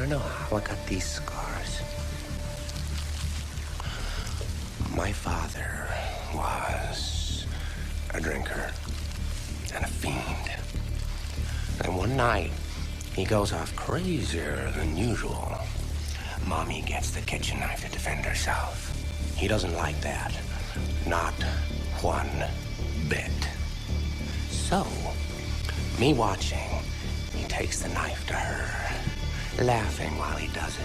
to know how I got these scars? My father was a drinker and a fiend. And one night, he goes off crazier than usual. Mommy gets the kitchen knife to defend herself. He doesn't like that. Not one bit. So, me watching, he takes the knife to her, laughing while he does it.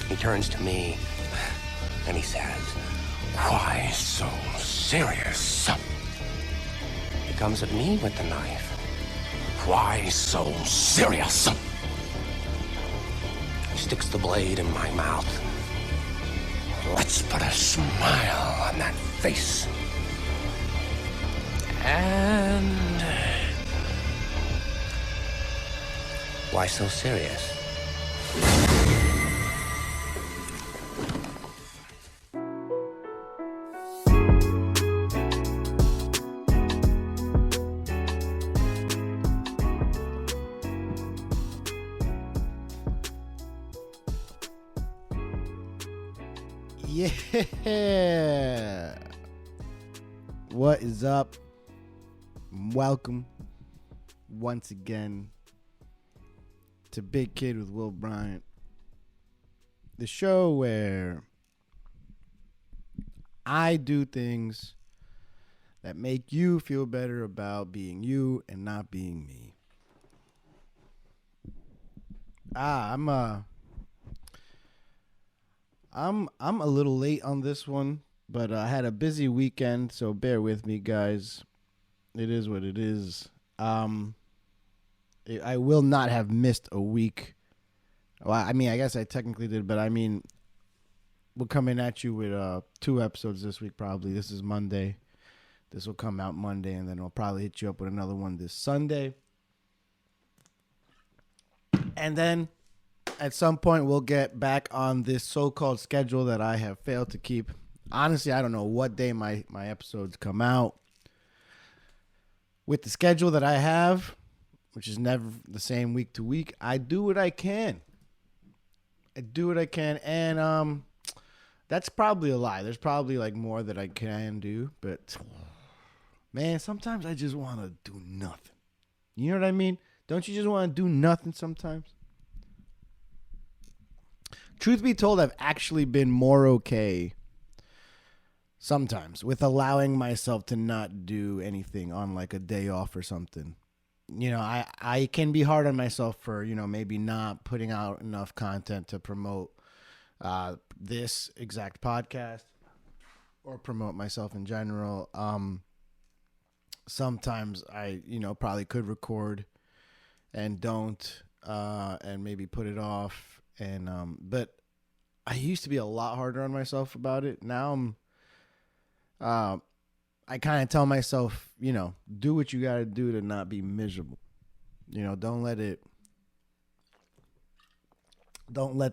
He turns to me, and he says, "Why so serious?" He comes at me with the knife. "Why so serious?" He sticks the blade in my mouth. Let's put a smile on that face. And... why so serious? Yeah. What is up? Welcome once again to Big Kid with Will Bryant, the show where I do things that make you feel better about being you and not being me. I'm a little late on this one, but I had a busy weekend, so bear with me, guys. It is what it is. I will not have missed a week. Well, I mean, I guess I technically did, but I mean, we're coming at you with 2 episodes this week probably. This is Monday. This will come out Monday, and then I'll probably hit you up with another one this Sunday. And then at some point, we'll get back on this so-called schedule that I have failed to keep. Honestly, I don't know what day my episodes come out. With the schedule that I have, which is never the same week to week, I do what I can. And that's probably a lie. There's probably like more that I can do, but man, sometimes I just want to do nothing. You know what I mean? Don't you just want to do nothing sometimes? Truth be told, I've actually been more okay sometimes with allowing myself to not do anything on like a day off or something. You know, I can be hard on myself for, you know, maybe not putting out enough content to promote this exact podcast or promote myself in general. Sometimes I, you know, probably could record and don't, and maybe put it off. And but I used to be a lot harder on myself about it. Now I kind of tell myself, you know, do what you got to do to not be miserable. You know, don't let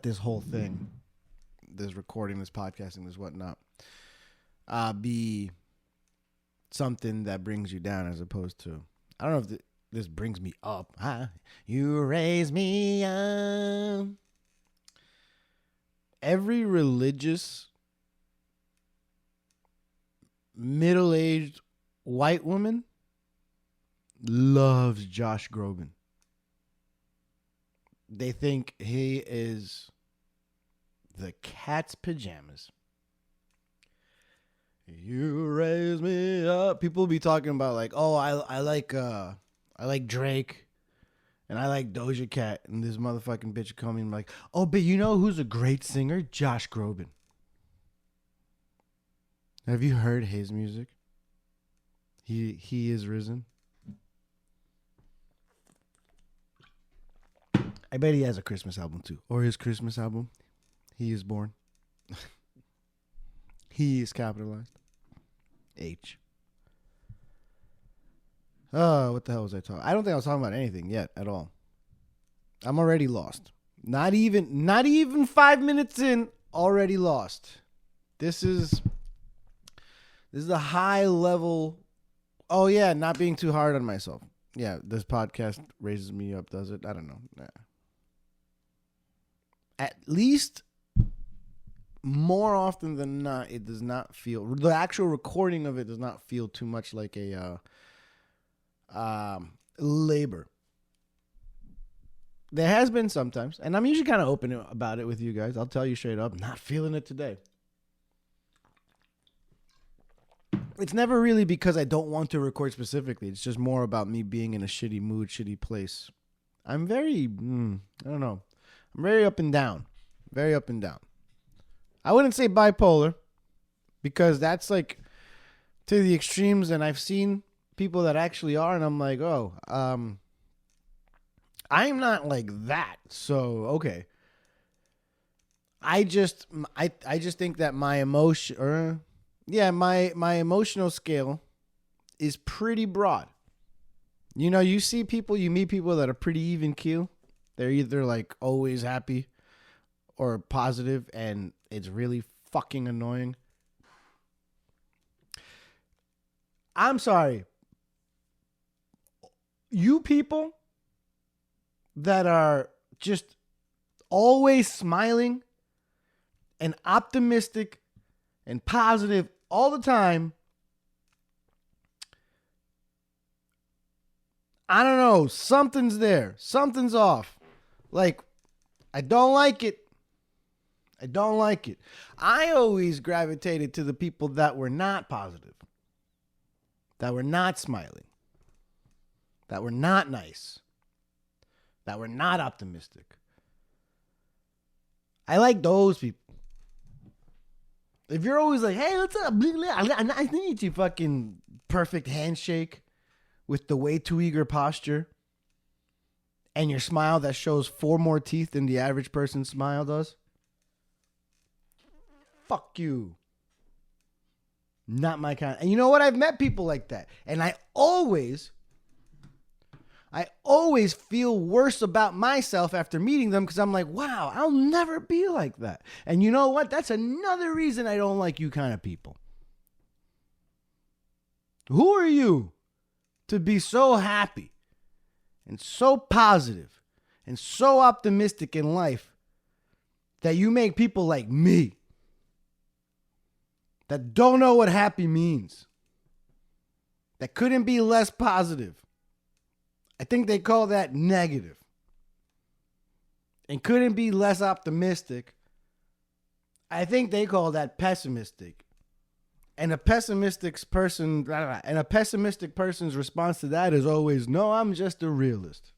this whole thing, this recording, this podcasting, this whatnot, be something that brings you down as opposed to, I don't know if this brings me up. You raise me up. Every religious, middle-aged white woman loves Josh Groban. They think he is the cat's pajamas. You raise me up. People be talking about like, oh, I like Drake. And I like Doja Cat, and this motherfucking bitch coming like, oh, but you know who's a great singer? Josh Groban. Have you heard his music? He is risen. I bet he has a Christmas album too, or his Christmas album. He is born. He is capitalized. H. Oh, what the hell was I talking? I don't think I was talking about anything yet at all. I'm already lost. Not even 5 minutes in, already lost. This is a high level. Oh yeah, not being too hard on myself. Yeah, this podcast raises me up, does it? I don't know. Nah. at least more often than not, it does not feel, the actual recording of it does not feel too much like a labor. There has been sometimes, and I'm usually kind of open about it with you guys. I'll tell you straight up, not feeling it today. It's never really because I don't want to record specifically. It's just more about me being in a shitty mood, shitty place. I'm very, I don't know. I'm very up and down. Very up and down. I wouldn't say bipolar because that's like to the extremes, and I've seen people that actually are, and I'm like, oh, I'm not like that. So, okay. I just think that my emotion, my emotional scale is pretty broad. You know, you meet people that are pretty even keel. They're either like always happy or positive, and it's really fucking annoying. I'm sorry. You people that are just always smiling and optimistic and positive all the time, I don't know. Something's there. Something's off. Like, I don't like it. I don't like it. I always gravitated to the people that were not positive, that were not smiling, that were not nice, that were not optimistic. I like those people. If you're always like, hey, what's up? Nice to meet you. Fucking perfect handshake with the way too eager posture and your smile that shows 4 more teeth than the average person's smile does. Fuck you. Not my kind. And you know what? I've met people like that. And I always feel worse about myself after meeting them because I'm like, wow, I'll never be like that. And you know what? That's another reason I don't like you kind of people. Who are you to be so happy and so positive and so optimistic in life that you make people like me that don't know what happy means, that couldn't be less positive? I think they call that negative. And couldn't be less optimistic. I think they call that pessimistic. And a pessimistic person's response to that is always, no, I'm just a realist.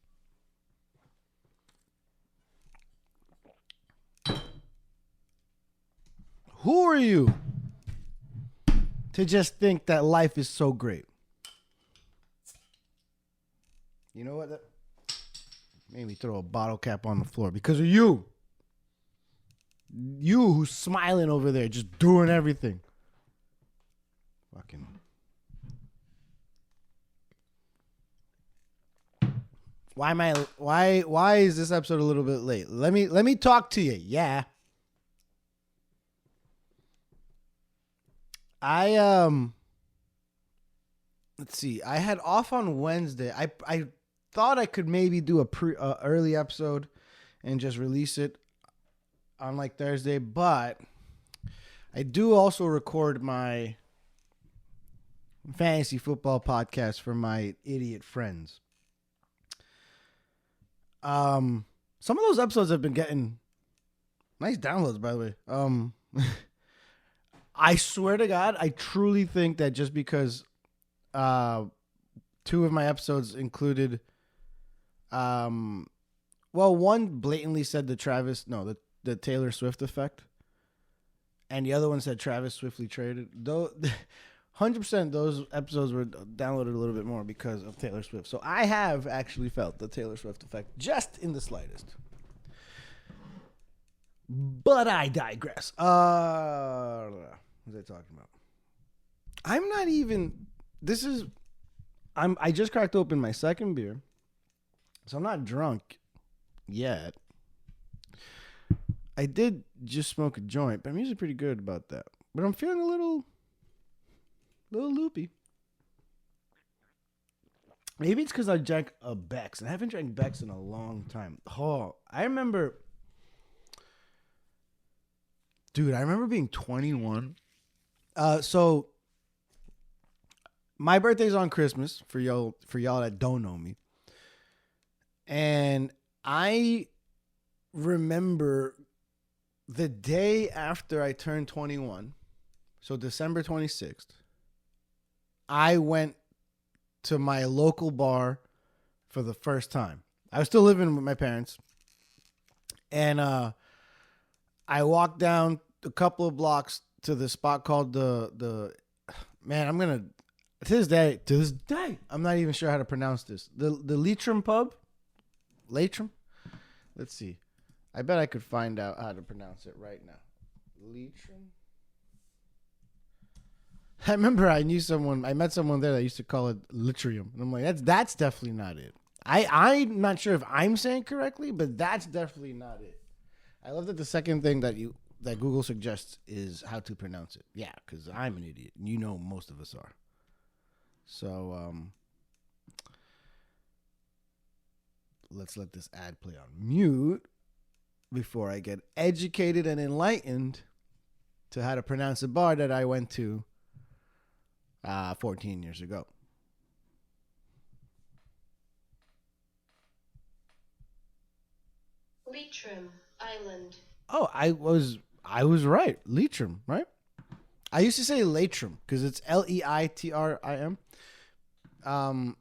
Who are you to just think that life is so great? You know what? That made me throw a bottle cap on the floor because of you. You who's smiling over there, just doing everything. Fucking. Why is this episode a little bit late? Let me talk to you. Yeah. Let's see. I had off on Wednesday. I thought I could maybe do a early episode and just release it on like Thursday, but I do also record my fantasy football podcast for my idiot friends. Some of those episodes have been getting nice downloads, by the way. I swear to God, I truly think that just because 2 of my episodes included one blatantly said the Taylor Swift effect, and the other one said Travis swiftly traded. Though 100% those episodes were downloaded a little bit more because of Taylor Swift. So I have actually felt the Taylor Swift effect just in the slightest. But I digress. What was I talking about? I just cracked open my second beer, so I'm not drunk yet. I did just smoke a joint, but I'm usually pretty good about that. But I'm feeling a little loopy. Maybe it's because I drank a Bex, and I haven't drank Bex in a long time. Oh, I remember Dude, I remember being 21. So my birthday's on Christmas for y'all that don't know me. And I remember the day after I turned 21, so December 26th, I went to my local bar for the first time. I was still living with my parents. And I walked down a couple of blocks to the spot called the man, I'm going to this day, I'm not even sure how to pronounce this. The Leitrim pub? Leitrim? Let's see. I bet I could find out how to pronounce it right now. Leitrim? I remember I met someone there that used to call it Litrium. And I'm like, that's definitely not it. I'm not sure if I'm saying correctly, but that's definitely not it. I love that the second thing that Google suggests is how to pronounce it. Yeah, because I'm an idiot. And you know most of us are. So, let's let this ad play on mute before I get educated and enlightened to how to pronounce a bar that I went to 14 years ago. Leitrim Island. Oh, I was right. Leitrim, right? I used to say Leitrim because it's Leitrim.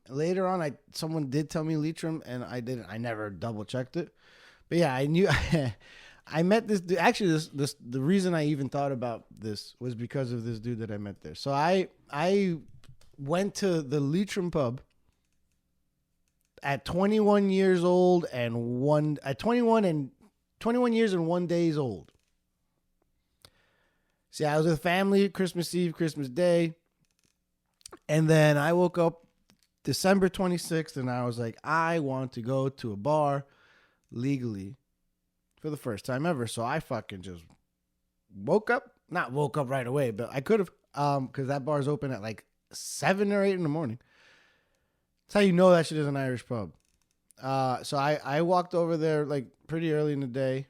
Later on, someone did tell me Leitrim, and I didn't. I never double checked it, but yeah, I knew. I met this dude. Actually, the reason I even thought about this was because of this dude that I met there. So I went to the Leitrim pub at 21 years old and 21 years and 1 day old. See, I was with family Christmas Eve, Christmas Day. And then I woke up December 26th and I was like, I want to go to a bar legally for the first time ever. So I fucking just not woke up right away, but I could have, because that bar's open at like 7 or 8 in the morning. That's how you know that shit is an Irish pub. So I walked over there like pretty early in the day.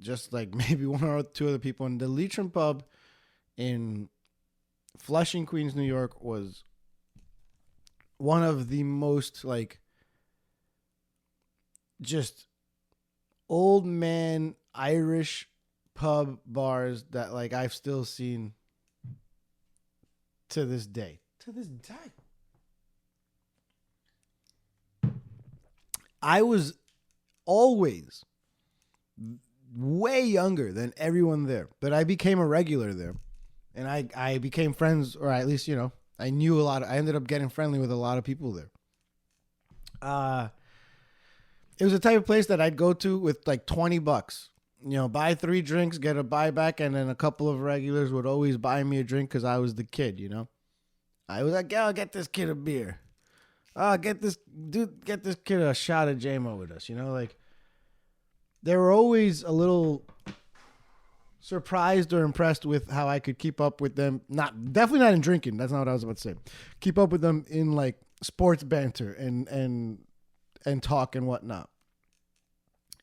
Just like maybe one or two other people. And the Leitrim pub in Flushing, Queens, New York was one of the most like just old man Irish pub bars that like I've still seen to this day. I was always way younger than everyone there, but I became a regular there. And I became friends, or at least, I knew I ended up getting friendly with a lot of people there. It was the type of place that I'd go to with like $20. Buy 3 drinks, get a buyback, and then a couple of regulars would always buy me a drink because I was the kid, I was like, I'll get this kid a beer. Get this kid a shot of J-Mo with us, like they were always a little surprised or impressed with how I could keep up with them. Definitely not in drinking. That's not what I was about to say. Keep up with them in like sports banter and talk and whatnot.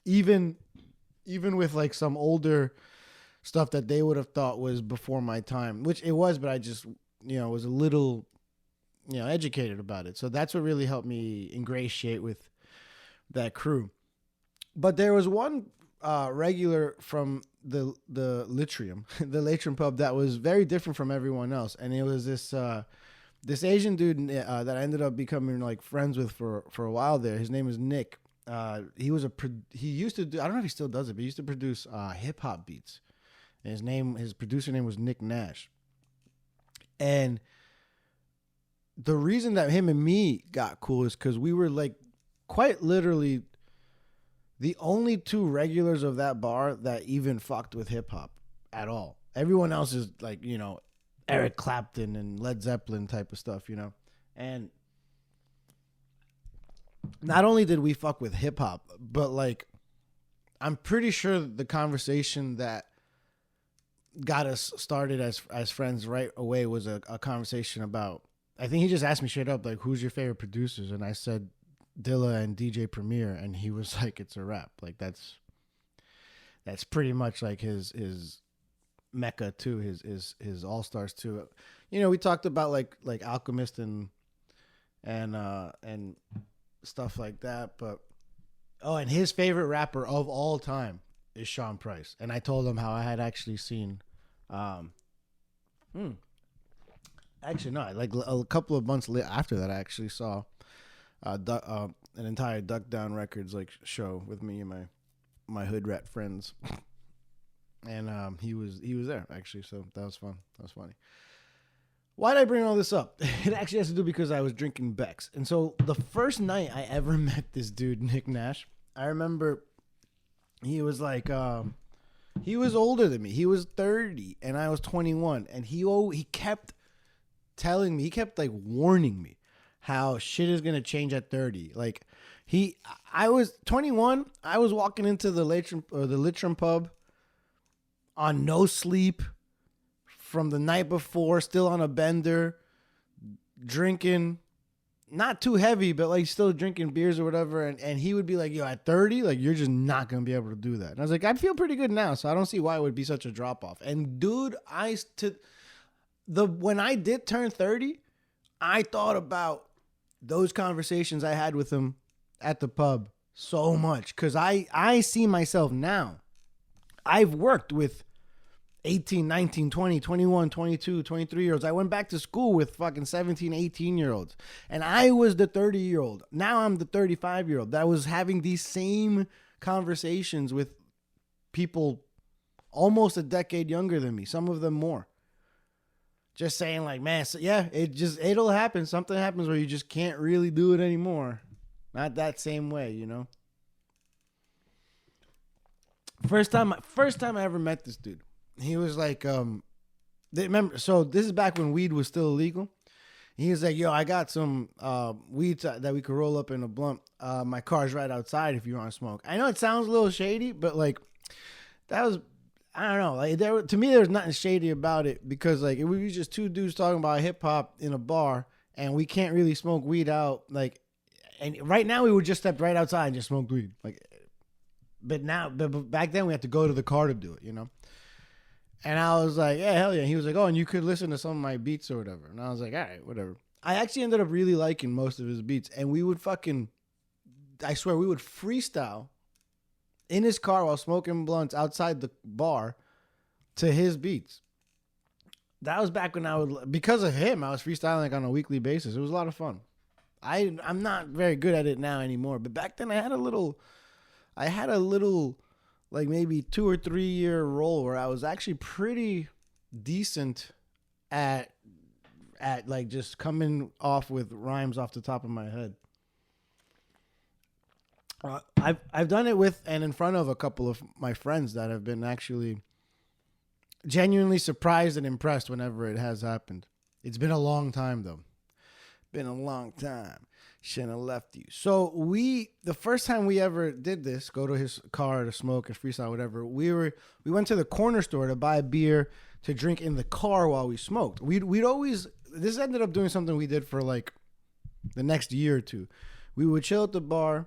Even with like some older stuff that they would have thought was before my time, which it was, but I just, was a little, educated about it. So that's what really helped me ingratiate with that crew. But there was one regular from the Litrium, the Leitrim pub, that was very different from everyone else, and it was this Asian dude that I ended up becoming like friends with for a while there. His name is Nick. He used to do, I don't know if he still does it, but he used to produce hip hop beats. And his producer name was Nick Nash. And the reason that him and me got cool is because we were like quite literally the only 2 regulars of that bar that even fucked with hip hop at all. Everyone else is like, Eric Clapton and Led Zeppelin type of stuff, And not only did we fuck with hip hop, but like, I'm pretty sure the conversation that got us started as friends right away was a conversation about, I think he just asked me straight up, like, who's your favorite producers? And I said Dilla and DJ Premier, and he was like, it's a wrap. Like, that's pretty much like his mecca too, his all stars too. You know, we talked about like Alchemist and stuff like that, but and his favorite rapper of all time is Sean Price, and I told him how I had actually seen, actually no, like a couple of months after that, I actually saw an entire Duck Down Records like show with me and my hood rat friends, and he was there actually, so that was fun. That was funny. Why did I bring all this up? It actually has to do because I was drinking Beck's. And so the first night I ever met this dude, Nick Nash, I remember he was like, he was older than me. He was 30 and I was 21. And he kept telling me, he kept like warning me how shit is going to change at 30. Like I was 21. I was walking into the Litrum pub on no sleep, from the night before, still on a bender, drinking, not too heavy, but like still drinking beers or whatever. And he would be like, yo, at 30, like you're just not going to be able to do that. And I was like, I feel pretty good now, so I don't see why it would be such a drop off. And dude, when I did turn 30, I thought about those conversations I had with him at the pub so much. Cause I see myself now. I've worked with 18, 19, 20, 21, 22, 23-year-olds. I went back to school with fucking 17, 18-year-olds. And I was the 30-year-old. Now I'm the 35-year-old that was having these same conversations with people almost a decade younger than me, some of them more. Just saying like, man, so yeah, it'll happen. Something happens where you just can't really do it anymore. Not that same way, you know? First time I ever met this dude. He was like, remember, so this is back when weed was still illegal. He was like, yo, I got some weed that we could roll up in a blunt. My car's right outside if you want to smoke. I know it sounds a little shady, but like that was, I don't know. Like to me, there was nothing shady about it because like we were just two dudes talking about hip hop in a bar and we can't really smoke weed out. Like, and right now we would just step right outside and just smoke weed. Like, but back then we had to go to the car to do it, you know? And I was like, yeah, hell yeah. He was like, oh, and you could listen to some of my beats or whatever. And I was like, all right, whatever. I actually ended up really liking most of his beats. And we would I swear, we would freestyle in his car while smoking blunts outside the bar to his beats. That was back when because of him, I was freestyling like on a weekly basis. It was a lot of fun. I'm not very good at it now anymore. But back then I had a little like maybe 2 or 3 year role where I was actually pretty decent at like just coming off with rhymes off the top of my head. I've done it with and in front of a couple of my friends that have been actually genuinely surprised and impressed whenever it has happened. It's been a long time though. Been a long time. Shouldn't have left you. So the first time we ever did this, go to his car to smoke and freestyle, whatever, we went to the corner store to buy a beer to drink in the car while we smoked. This ended up doing something we did for like the next year or two. We would chill at the bar,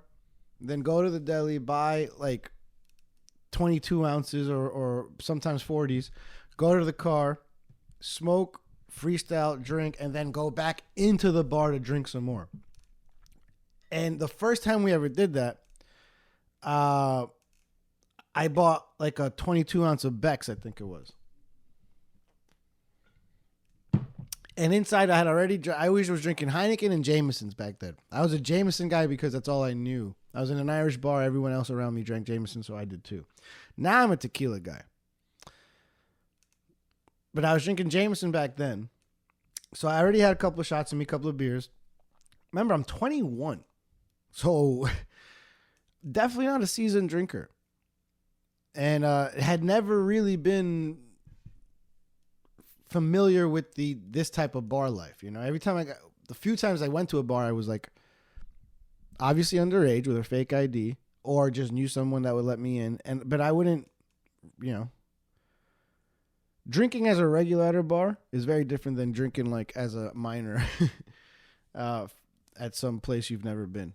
then go to the deli, buy like 22 ounces or sometimes 40s, go to the car, smoke, freestyle, drink, and then go back into the bar to drink some more. And the first time we ever did that, I bought like a 22 ounce of Beck's, I think it was. And inside I always was drinking Heineken and Jameson's back then. I was a Jameson guy because that's all I knew. I was in an Irish bar. Everyone else around me drank Jameson, so I did too. Now I'm a tequila guy. But I was drinking Jameson back then. So I already had a couple of shots in me, a couple of beers. Remember, I'm 21. So definitely not a seasoned drinker. And had never really been familiar with this type of bar life. You know, the few times I went to a bar, I was like obviously underage with a fake ID or just knew someone that would let me in. But I wouldn't, you know, drinking as a regular at a bar is very different than drinking like as a minor at some place you've never been.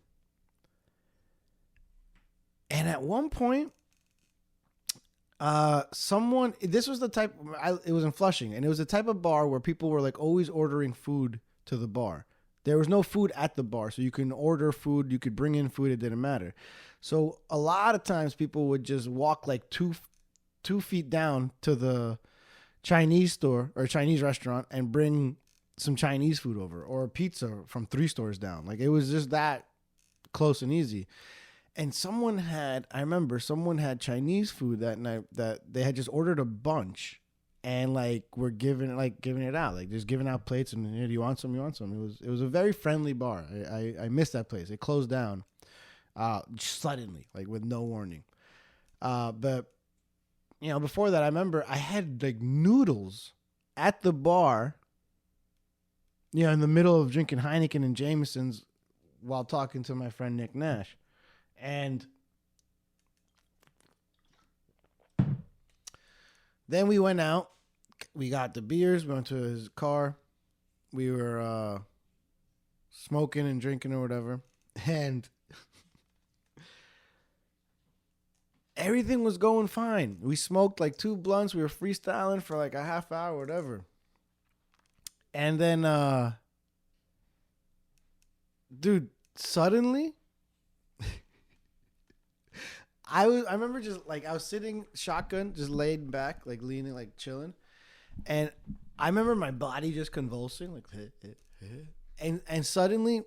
And at one point, This was the type. It was in Flushing, and it was the type of bar where people were like always ordering food to the bar. There was no food at the bar, so you can order food. You could bring in food. It didn't matter. So a lot of times people would just walk like 2 feet down to the Chinese store or Chinese restaurant and bring some Chinese food over, or pizza from 3 stores down. Like, it was just that close and easy. And I remember someone had Chinese food that night that they had just ordered a bunch and like were giving it out, like just giving out plates and, do you want some? You want some? It was a very friendly bar. I missed that place. It closed down suddenly, like with no warning. But before that, I remember I had like noodles at the bar, in the middle of drinking Heineken and Jameson's while talking to my friend Nick Nash. And then we went out. We got the beers. We went to his car. We were smoking and drinking or whatever. And everything was going fine. We smoked like 2 blunts. We were freestyling for like a half hour, whatever. And then, dude, suddenly... I remember just like I was sitting shotgun, just laid back, like leaning, like chilling, and I remember my body just convulsing, like, and suddenly,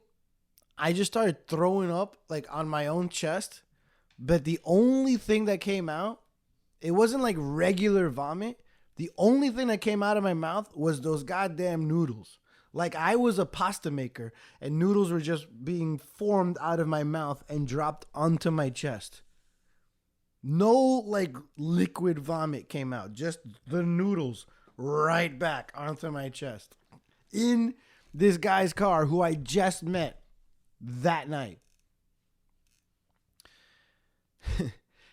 I just started throwing up like on my own chest, but the only thing that came out, it wasn't like regular vomit. The only thing that came out of my mouth was those goddamn noodles. Like I was a pasta maker, and noodles were just being formed out of my mouth and dropped onto my chest. No, like, liquid vomit came out. Just the noodles right back onto my chest. In this guy's car who I just met that night.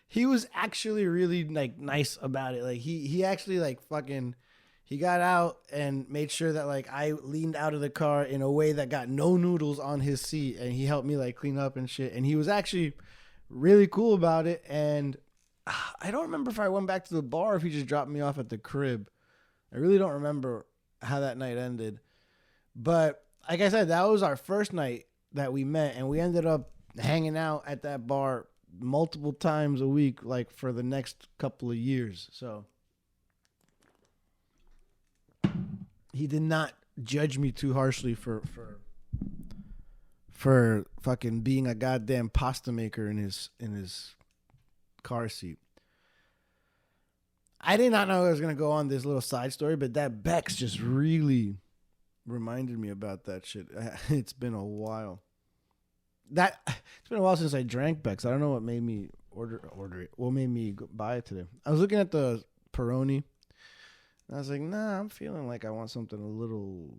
He was actually really, like, nice about it. Like, he actually, like, he got out and made sure that, like, I leaned out of the car in a way that got no noodles on his seat. And he helped me, like, clean up and shit. And he was actually really cool about it. And I don't remember if I went back to the bar or if he just dropped me off at the crib. I really don't remember how that night ended. But like I said, that was our first night that we met, and we ended up hanging out at that bar multiple times a week, like for the next couple of years. So he did not judge me too harshly for fucking being a goddamn pasta maker in his car seat. I did not know I was going to go on this little side story, but that Bex just really reminded me about that shit. It's been a while. It's been a while since I drank Bex. I don't know what made me order it. What made me buy it today? I was looking at the Peroni, and I was like, nah, I'm feeling like I want something a little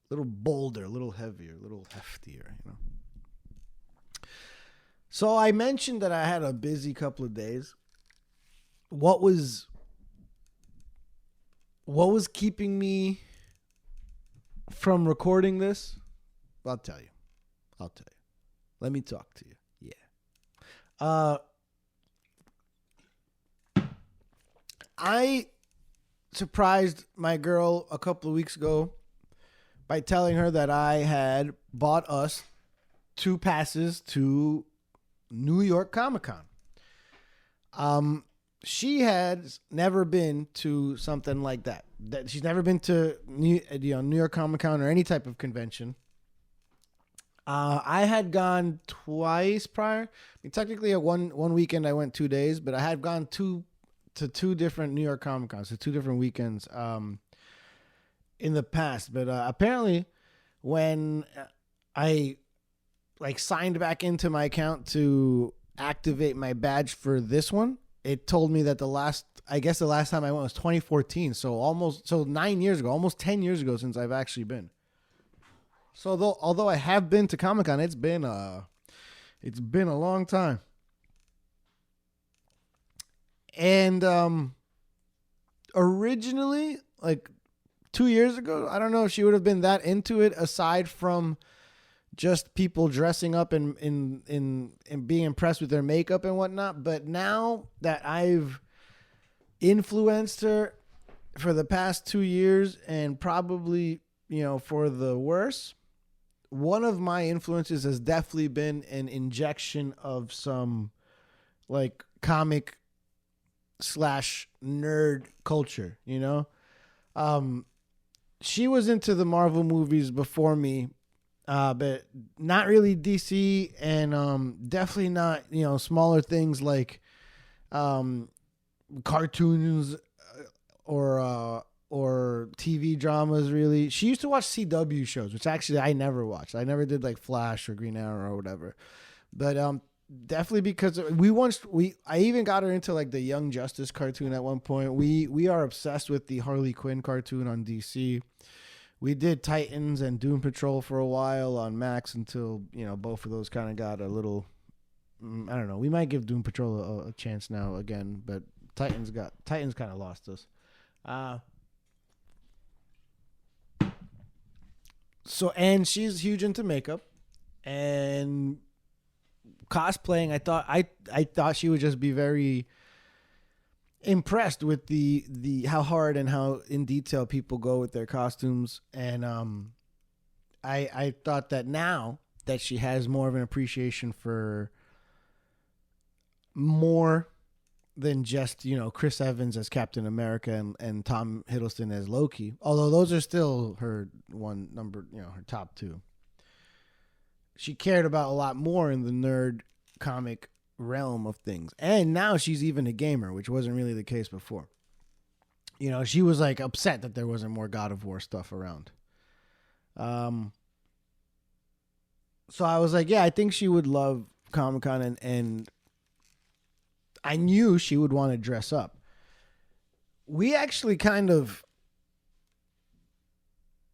bolder, a little heavier, a little heftier, So I mentioned that I had a busy couple of days. What was keeping me from recording this? I'll tell you. Let me talk to you. Yeah. I surprised my girl a couple of weeks ago by telling her that I had bought us 2 passes to New York ComicCon. She has never been to something like that. She's never been to New York ComicCon or any type of convention. I had gone twice prior. I mean, technically, at one weekend I went 2 days, but I had gone to 2 different New York ComicCons, so 2 different weekends in the past. But apparently, when I signed back into my account to activate my badge for this one, it told me that the last time I went was 2014. So 9 years ago, almost 10 years ago since I've actually been. So although I have been to Comic-Con, it's been a long time. And originally, like 2 years ago, I don't know if she would have been that into it aside from just people dressing up and being impressed with their makeup and whatnot. But now that I've influenced her for the past 2 years, and probably, for the worse, one of my influences has definitely been an injection of some like comic / nerd culture, she was into the Marvel movies before me, but not really DC, and definitely not, smaller things like cartoons or TV dramas. Really, she used to watch CW shows, which actually I never watched. I never did like Flash or Green Arrow or whatever. But definitely because I even got her into like the Young Justice cartoon at one point. We are obsessed with the Harley Quinn cartoon on DC. We did Titans and Doom Patrol for a while on Max until, both of those kind of got a little, I don't know. We might give Doom Patrol a chance now again, but Titans kind of lost us. And she's huge into makeup and cosplaying. I thought she would just be very impressed with the how hard and how in detail people go with their costumes, and I thought that now that she has more of an appreciation for more than just Chris Evans as Captain America and Tom Hiddleston as Loki, although those are still her her top two. She cared about a lot more in the nerd comic realm of things. And now she's even a gamer, which wasn't really the case before. She was like upset that there wasn't more God of War stuff around. So I was like, yeah, I think she would love Comic-Con, and I knew she would want to dress up. We actually kind of,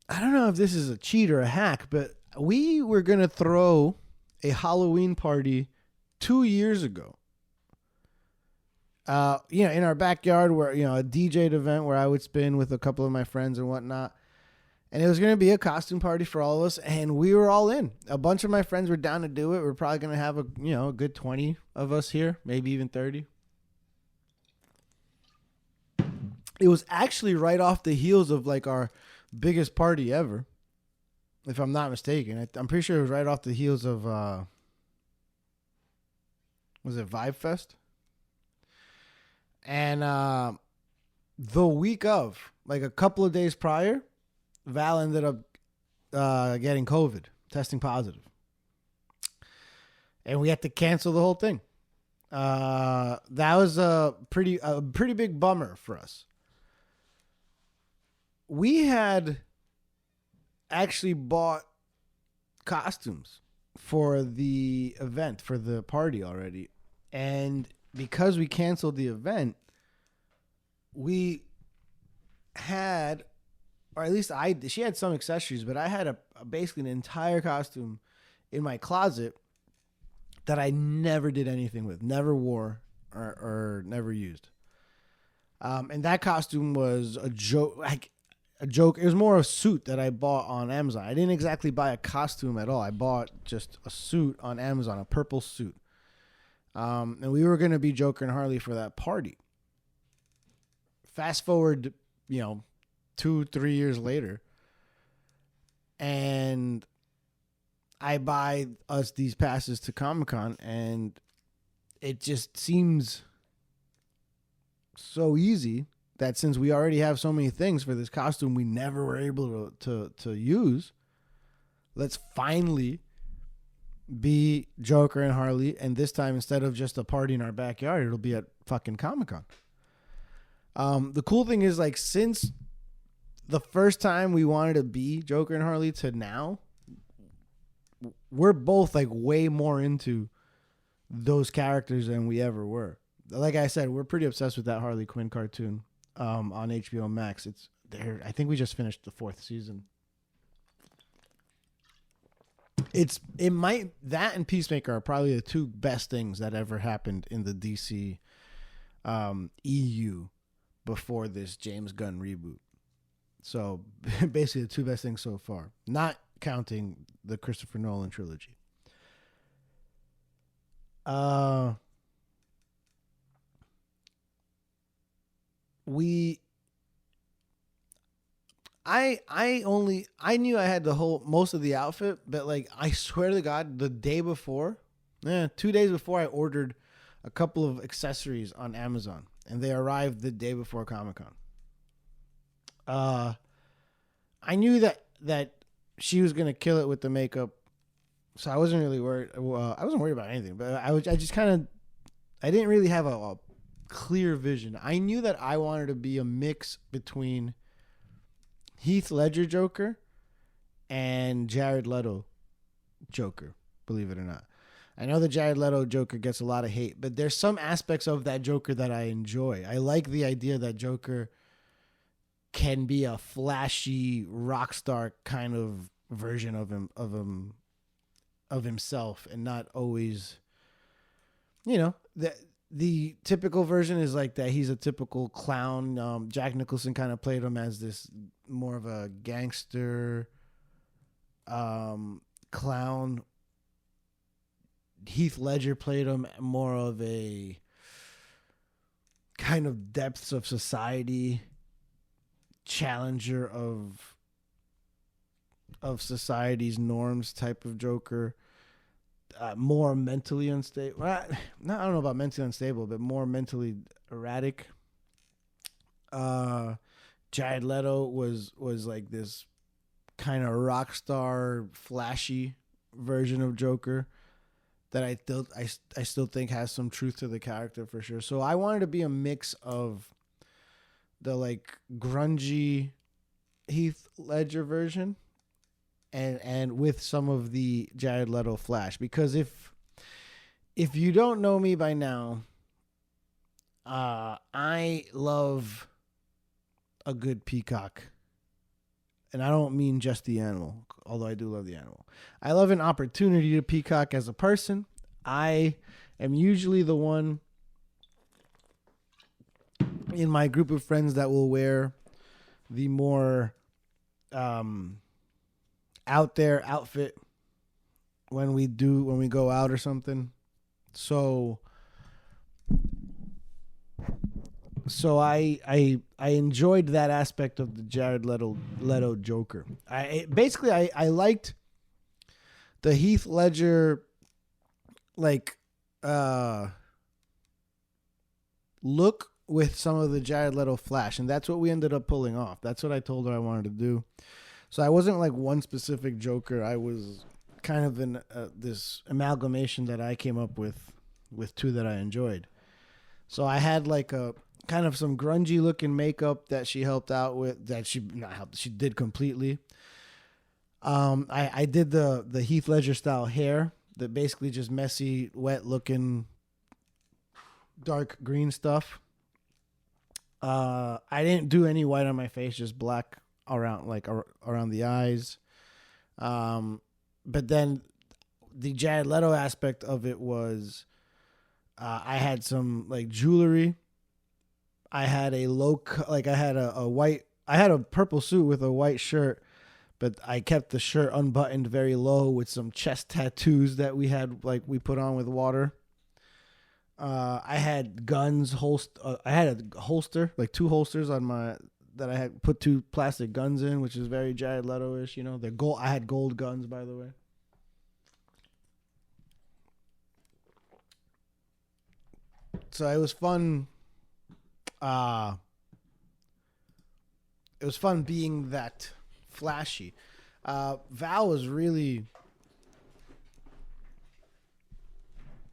I don't know if this is a cheat or a hack, but we were going to throw a Halloween party 2 years ago. In our backyard, where, a DJ'd event where I would spin with a couple of my friends and whatnot. And it was going to be a costume party for all of us, and we were all in. A bunch of my friends were down to do it. We're probably going to have a good 20 of us here, maybe even 30. It was actually right off the heels of like our biggest party ever, if I'm not mistaken. I'm pretty sure it was right off the heels of was it Vibe Fest? And the week of, like a couple of days prior, Val ended up getting COVID, testing positive. And we had to cancel the whole thing. That was a pretty big bummer for us. We had actually bought costumes for the event, for the party already. And because we canceled the event, we had, or at least she had some accessories, but I had basically an entire costume in my closet that I never did anything with, never wore or never used. And that costume was a joke. It was more a suit that I bought on Amazon. I didn't exactly buy a costume at all. I bought just a suit on Amazon, a purple suit. And we were going to be Joker and Harley for that party. Fast forward, 2-3 years later, and I buy us these passes to Comic-Con, and it just seems so easy that since we already have so many things for this costume we never were able to use, let's finally be Joker and Harley, and this time instead of just a party in our backyard, it'll be at fucking Comic-Con. The cool thing is, like, since the first time we wanted to be Joker and Harley to now, we're both like way more into those characters than we ever were. Like I said, we're pretty obsessed with that Harley Quinn cartoon on HBO Max. It's there. I think we just finished the 4th season. That and Peacemaker are probably the two best things that ever happened in the DC EU before this James Gunn reboot. So basically the two best things so far. Not counting the Christopher Nolan trilogy. I knew I had most of the outfit, but like I swear to God, the day before, 2 days before, I ordered a couple of accessories on Amazon, and they arrived the day before Comic-Con. I knew that she was gonna kill it with the makeup, so I wasn't really worried. I wasn't worried about anything, but I didn't really have a clear vision. I knew that I wanted to be a mix between Heath Ledger Joker and Jared Leto Joker, believe it or not. I know the Jared Leto Joker gets a lot of hate, but there's some aspects of that Joker that I enjoy. I like the idea that Joker can be a flashy rock star kind of version of himself, and not always, the typical version is like that he's a typical clown. Jack Nicholson kind of played him as this more of a gangster clown. Heath Ledger played him more of a kind of depths of society challenger of society's norms type of Joker. More mentally unstable. I don't know about mentally unstable, but more mentally erratic. Jared Leto was like this kind of rock star, flashy version of Joker that I still think has some truth to the character for sure. So I wanted to be a mix of the like grungy Heath Ledger version and with some of the Jared Leto flash, because if you don't know me by now, I love a good peacock. And I don't mean just the animal, although I do love the animal. I love an opportunity to peacock as a person. I am usually the one in my group of friends that will wear the more out there outfit when we go out or something. So I enjoyed that aspect of the Jared Leto Joker. I liked the Heath Ledger like look with some of the Jared Leto flash, and that's what we ended up pulling off. That's what I told her I wanted to do. So I wasn't like one specific Joker. I was kind of in this amalgamation that I came up with two that I enjoyed. So I had like a kind of some grungy looking makeup that she helped out with, that she did completely. I did the Heath Ledger style hair, that basically just messy, wet looking dark green stuff. I didn't do any white on my face, just black around the eyes. But then the Jared Leto aspect of it was I had some like jewelry. I had a I had a purple suit with a white shirt, but I kept the shirt unbuttoned very low with some chest tattoos that we put on with water. I had guns I had a holster, like two holsters that I had put two plastic guns in, which is very Jared Leto-ish, They're gold. I had gold guns, by the way. So it was fun. It was fun being that flashy. Val was really,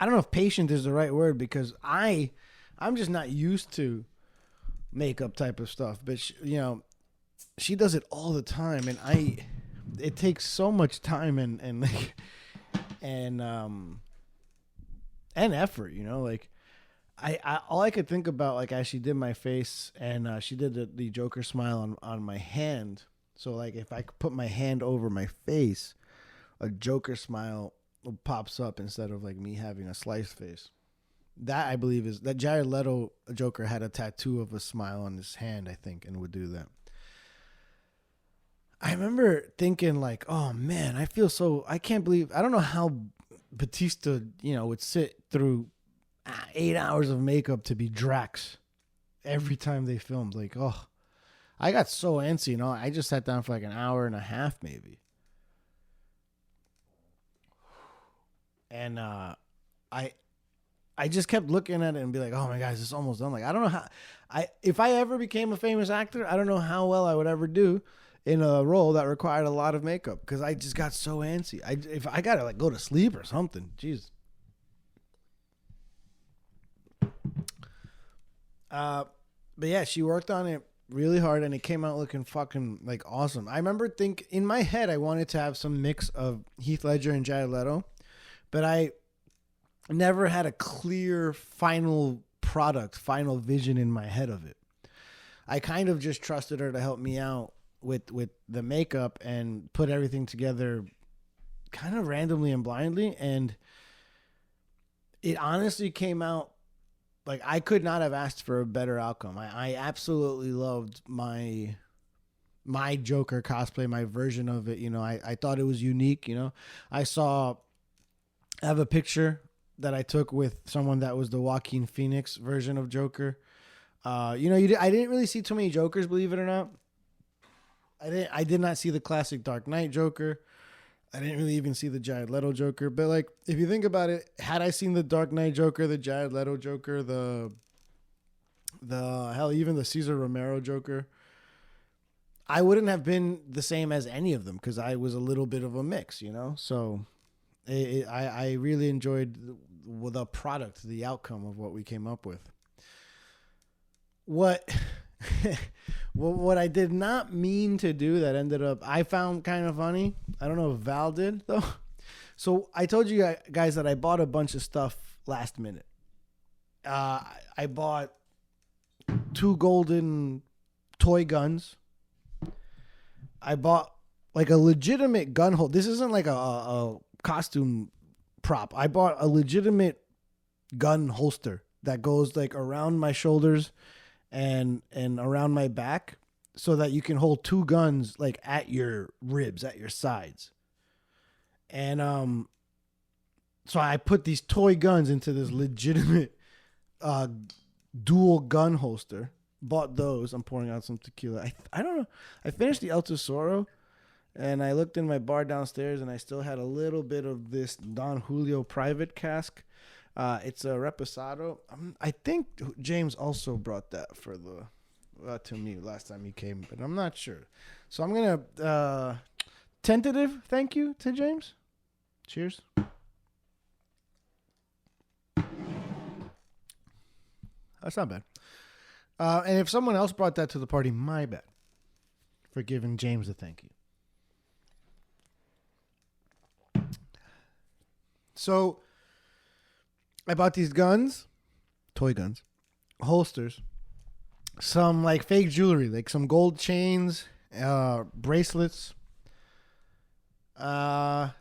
I don't know if patient is the right word, because I'm just not used to makeup type of stuff, but she does it all the time, and it takes so much time and effort, like I all I could think about, like, as she did my face, and she did the Joker smile on my hand. So like if I could put my hand over my face, a Joker smile pops up instead of like me having a sliced face. That, I believe, is that Jared Leto Joker had a tattoo of a smile on his hand, I think, and would do that. I remember thinking like, oh man, I can't believe, I don't know how Batista, would sit through 8 hours of makeup to be Drax every time they filmed. Like, oh, I got so antsy, I just sat down for like an hour and a half maybe. And I just kept looking at it and be like, oh my gosh, it's almost done. Like, I don't know how, if I ever became a famous actor, I don't know how well I would ever do in a role that required a lot of makeup, because I just got so antsy. If I gotta like go to sleep or something, jeez. But yeah, she worked on it really hard and it came out looking fucking like awesome. I remember in my head, I wanted to have some mix of Heath Ledger and Jared Leto, but I never had a clear final vision in my head of it. I kind of just trusted her to help me out with the makeup and put everything together kind of randomly and blindly. And it honestly came out like I could not have asked for a better outcome. I absolutely loved my Joker cosplay, my version of it. I thought it was unique. I have a picture that I took with someone that was the Joaquin Phoenix version of Joker. I didn't really see too many Jokers, believe it or not. I did not see the classic Dark Knight Joker. I didn't really even see the Jared Leto Joker. But like, if you think about it, had I seen the Dark Knight Joker, the Jared Leto Joker, the hell, even the Cesar Romero Joker, I wouldn't have been the same as any of them because I was a little bit of a mix, So I really enjoyed the product, the outcome of what we came up with. What I did not mean to do that ended up, I found kind of funny. I don't know if Val did though. So I told you guys that I bought a bunch of stuff last minute. I bought 2 golden toy guns. I bought like a legitimate gun hold. This isn't like a costume prop. I bought a legitimate gun holster that goes like around my shoulders and around my back so that you can hold 2 guns like at your ribs, at your sides. And so I put these toy guns into this legitimate dual gun holster. Bought those. I'm pouring out some tequila. I don't know. I finished the El Tesoro and I looked in my bar downstairs and I still had a little bit of this Don Julio private cask. It's a Reposado. I think James also brought that for to me last time he came, but I'm not sure. So I'm gonna tentative thank you to James. Cheers. That's not bad. And if someone else brought that to the party, my bad for giving James a thank you. So I bought these guns, toy guns, holsters, some like fake jewelry, like some gold chains, bracelets. Trying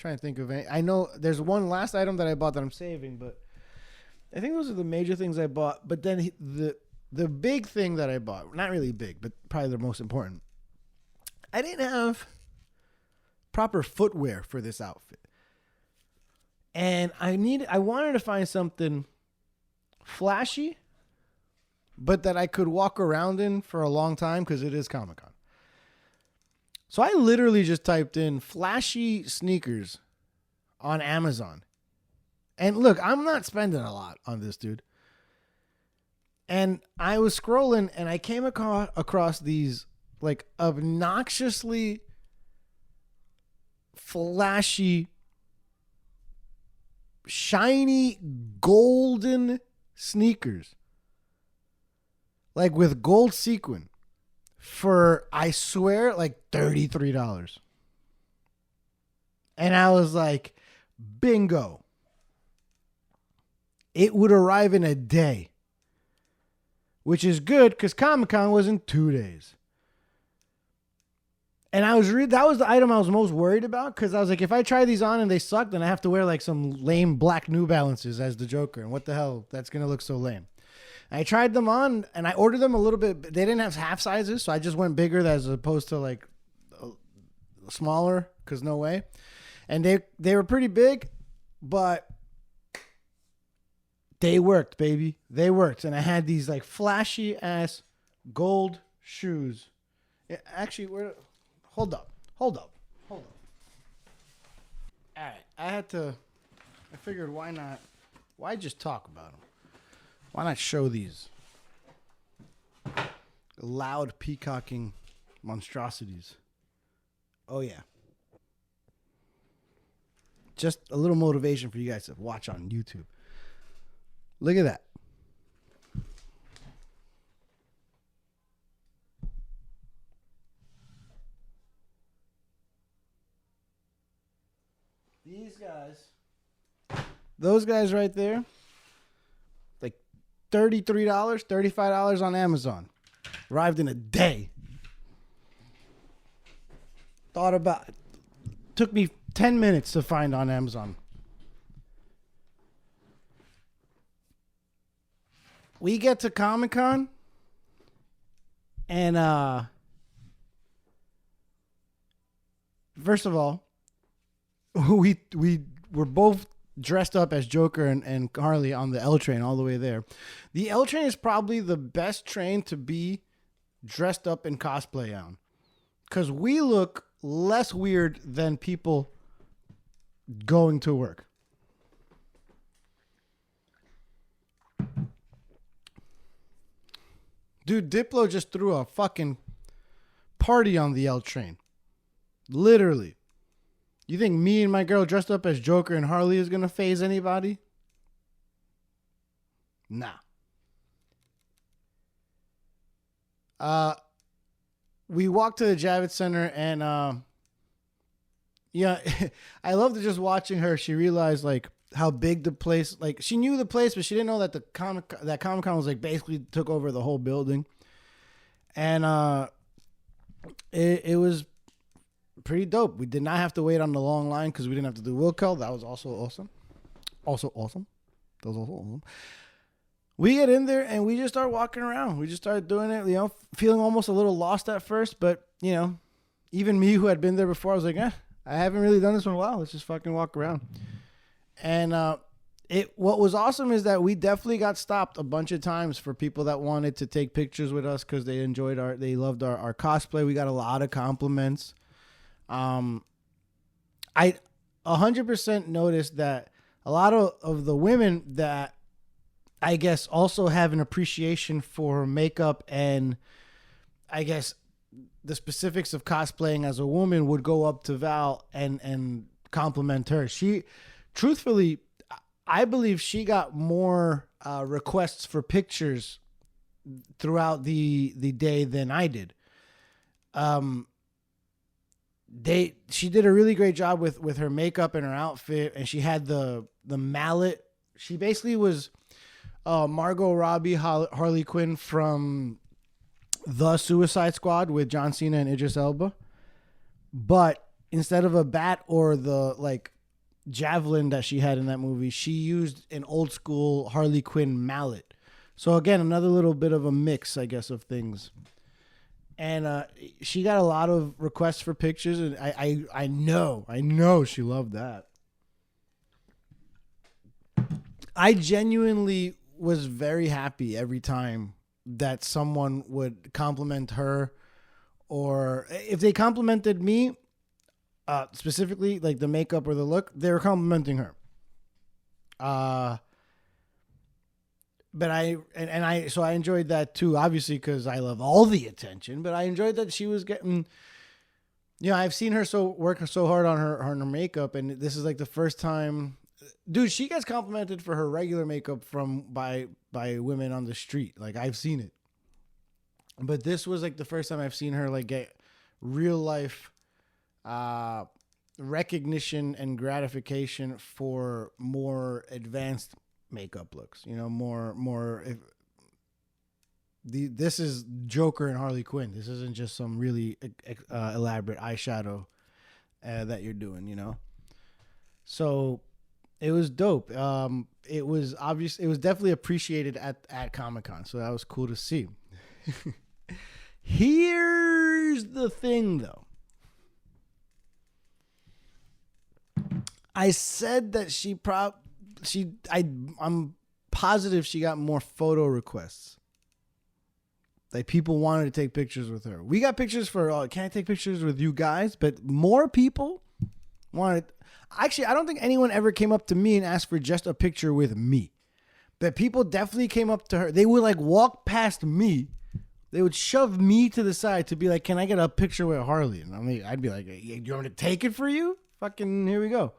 to think of any. I know there's one last item that I bought that I'm saving, but I think those are the major things I bought. But then the big thing that I bought, not really big, but probably the most important, I didn't have proper footwear for this outfit. And I wanted to find something flashy, but that I could walk around in for a long time because it is Comic-Con. So I literally just typed in flashy sneakers on Amazon. And look, I'm not spending a lot on this, dude. And I was scrolling and I came across these like obnoxiously flashy, shiny, golden sneakers. Like with gold sequin for, I swear, like $33. And I was like, bingo. It would arrive in a day. Which is good because Comic-Con was in 2 days. And that was the item I was most worried about because I was like, if I try these on and they suck, then I have to wear like some lame black New Balances as the Joker. And what the hell? That's going to look so lame. I tried them on, and I ordered them a little bit. They didn't have half sizes, so I just went bigger as opposed to like smaller, because no way. And they were pretty big, but they worked, baby. They worked. And I had these like flashy ass gold shoes. Actually, hold up. All right. I figured why just talk about them? Why not show these loud peacocking monstrosities? Oh, yeah. Just a little motivation for you guys to watch on YouTube. Look at that. These guys, those guys right there, like $33, $35 on Amazon. Arrived in a day. Took me 10 minutes to find on Amazon. We get to ComicCon, and first of all, we were both dressed up as Joker and Harley on the L train all the way there. The L train is probably the best train to be dressed up in cosplay on, because we look less weird than people going to work. Dude, Diplo just threw a fucking party on the L train. Literally. You think me and my girl dressed up as Joker and Harley is going to faze anybody? Nah. We walked to the Javits Center, and yeah, I loved just watching her. She realized like how big the place, like she knew the place, but she didn't know that Comic-Con was like basically took over the whole building. And it was pretty dope. We did not have to wait on the long line because we didn't have to do will call. That was also awesome. That was also awesome. We get in there and we just start walking around. We just started doing it, feeling almost a little lost at first, but even me who had been there before, I was like, I haven't really done this in a while. Let's just fucking walk around. And what was awesome is that we definitely got stopped a bunch of times for people that wanted to take pictures with us because they loved our cosplay. We got a lot of compliments. I 100% noticed that a lot of the women that I guess also have an appreciation for makeup and I guess the specifics of cosplaying as a woman would go up to Val and compliment her. Truthfully, I believe she got more requests for pictures throughout the day than I did. She did a really great job with her makeup and her outfit, and she had the mallet. She basically was Margot Robbie, Harley Quinn from The Suicide Squad with John Cena and Idris Elba, but instead of a bat or the javelin that she had in that movie, she used an old school Harley Quinn mallet. So again, another little bit of a mix, I guess, of things. And she got a lot of requests for pictures, and I know she loved that. I genuinely was very happy every time that someone would compliment her, or if they complimented me, specifically like the makeup or the look, they were complimenting her. But I enjoyed that too, obviously, because I love all the attention, but I enjoyed that she was getting, I've seen her work so hard on her makeup, and this is like the first time, dude, she gets complimented for her regular makeup by women on the street. Like, I've seen it, but this was like the first time I've seen her like get real life recognition and gratification for more advanced makeup looks. This is Joker and Harley Quinn. This isn't just some really elaborate eyeshadow that you're doing, So it was dope. it was obvious. It was definitely appreciated at Comic-Con. So that was cool to see. Here's the thing, though. I said that I'm positive she got more photo requests. Like, people wanted to take pictures with her. We got pictures for, can I take pictures with you guys? But more people wanted. Actually, I don't think anyone ever came up to me and asked for just a picture with me. But people definitely came up to her. They would like walk past me. They would shove me to the side to be like, can I get a picture with Harley? And I'd be like, you want me to take it for you? Fucking here we go.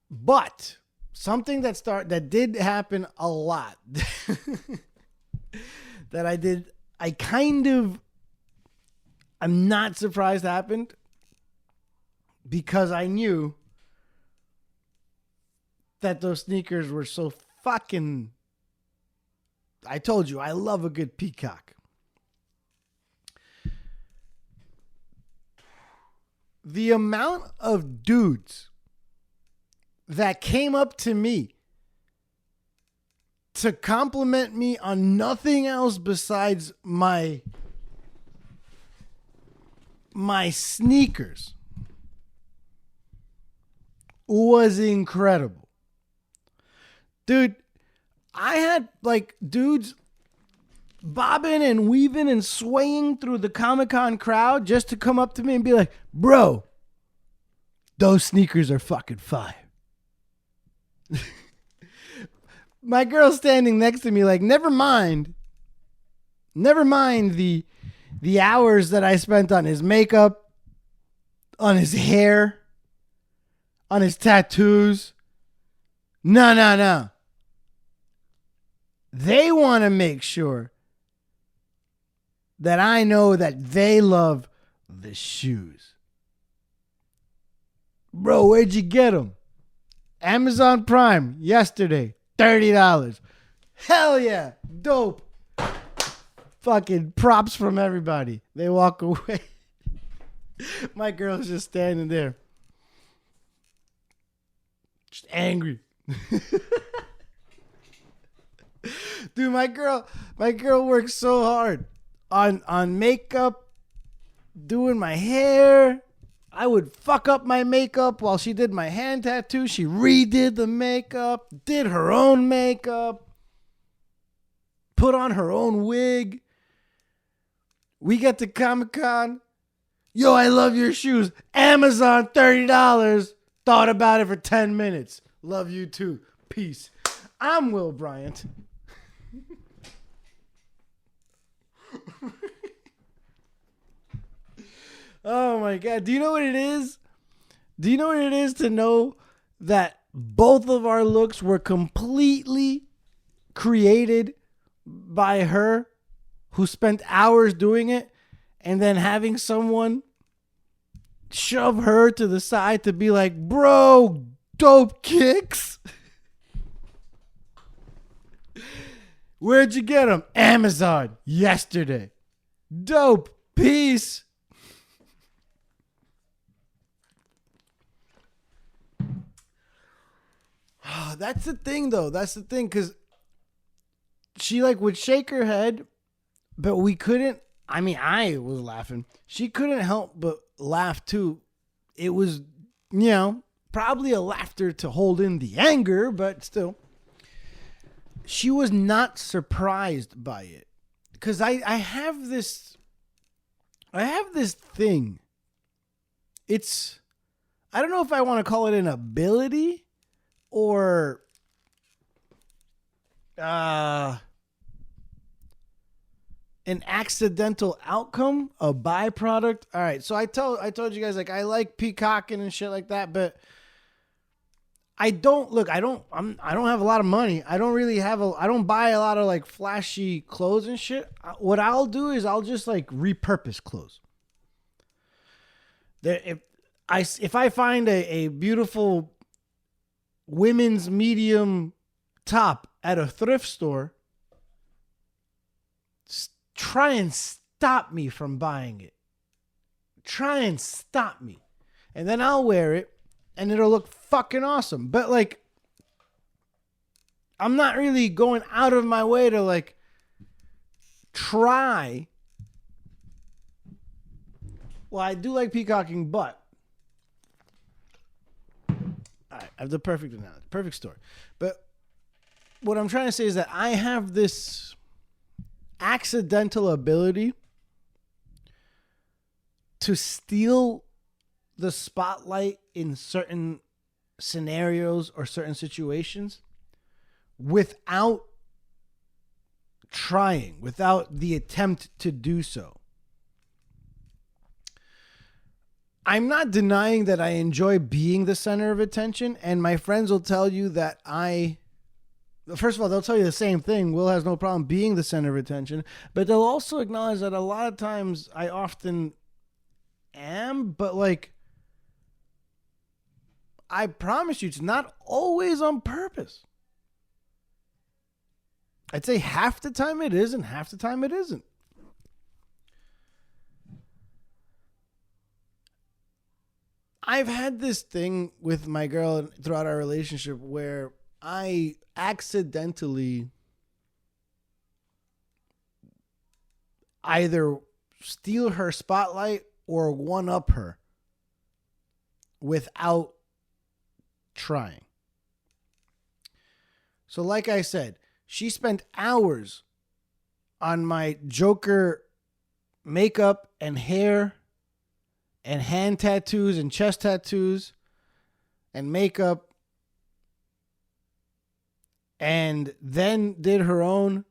But something that did happen a lot that I'm not surprised happened, because I knew that those sneakers were so fucking. I told you, I love a good Peacock. The amount of dudes that came up to me to compliment me on nothing else besides my sneakers was incredible. Dude, I had like dudes bobbing and weaving and swaying through the Comic-Con crowd just to come up to me and be like, bro, those sneakers are fucking fire. My girl's standing next to me like, never mind the hours that I spent on his makeup, on his hair, on his tattoos. No. They want to make sure that I know that they love the shoes. Bro, where'd you get them? Amazon Prime yesterday, $30. Hell yeah, dope. Fucking props from everybody. They walk away. My girl's just standing there, just angry. Dude, my girl works so hard on makeup, doing my hair. I would fuck up my makeup while she did my hand tattoo. She redid the makeup, did her own makeup, put on her own wig. We get to Comic-Con. Yo, I love your shoes. Amazon, $30. Thought about it for 10 minutes. Love you too. Peace. I'm Will Bryant. Oh my God. Do you know what it is? Do you know what it is to know that both of our looks were completely created by her, who spent hours doing it, and then having someone shove her to the side to be like, bro, dope kicks? Where'd you get them? Amazon yesterday. Dope. Peace. That's the thing, though. That's the thing, because she like would shake her head, but we couldn't. I mean, I was laughing. She couldn't help but laugh too. It was, probably a laughter to hold in the anger, but still. She was not surprised by it, because I have this thing. It's, I don't know if I want to call it an ability or an accidental outcome, a byproduct. All right, so I told you guys, like, I like peacocking and shit like that, but I don't have a lot of money. I don't buy a lot of like flashy clothes and shit. What I'll do is I'll just like repurpose clothes. If I find a beautiful women's medium top at a thrift store, try and stop me from buying it. Try and stop me. And then I'll wear it and it'll look fucking awesome. But like, I'm not really going out of my way to like try. Well, I do like peacocking, but I have the perfect analogy, perfect story. But what I'm trying to say is that I have this accidental ability to steal the spotlight in certain scenarios or certain situations without trying, without the attempt to do so. I'm not denying that I enjoy being the center of attention, and my friends will tell you that first of all, they'll tell you the same thing. Will has no problem being the center of attention, but they'll also acknowledge that a lot of times I often am, but like, I promise you, it's not always on purpose. I'd say half the time it is, and half the time it isn't. I've had this thing with my girl throughout our relationship where I accidentally either steal her spotlight or one-up her without trying. So like I said, she spent hours on my Joker makeup and hair and hand tattoos and chest tattoos and makeup, and then did her own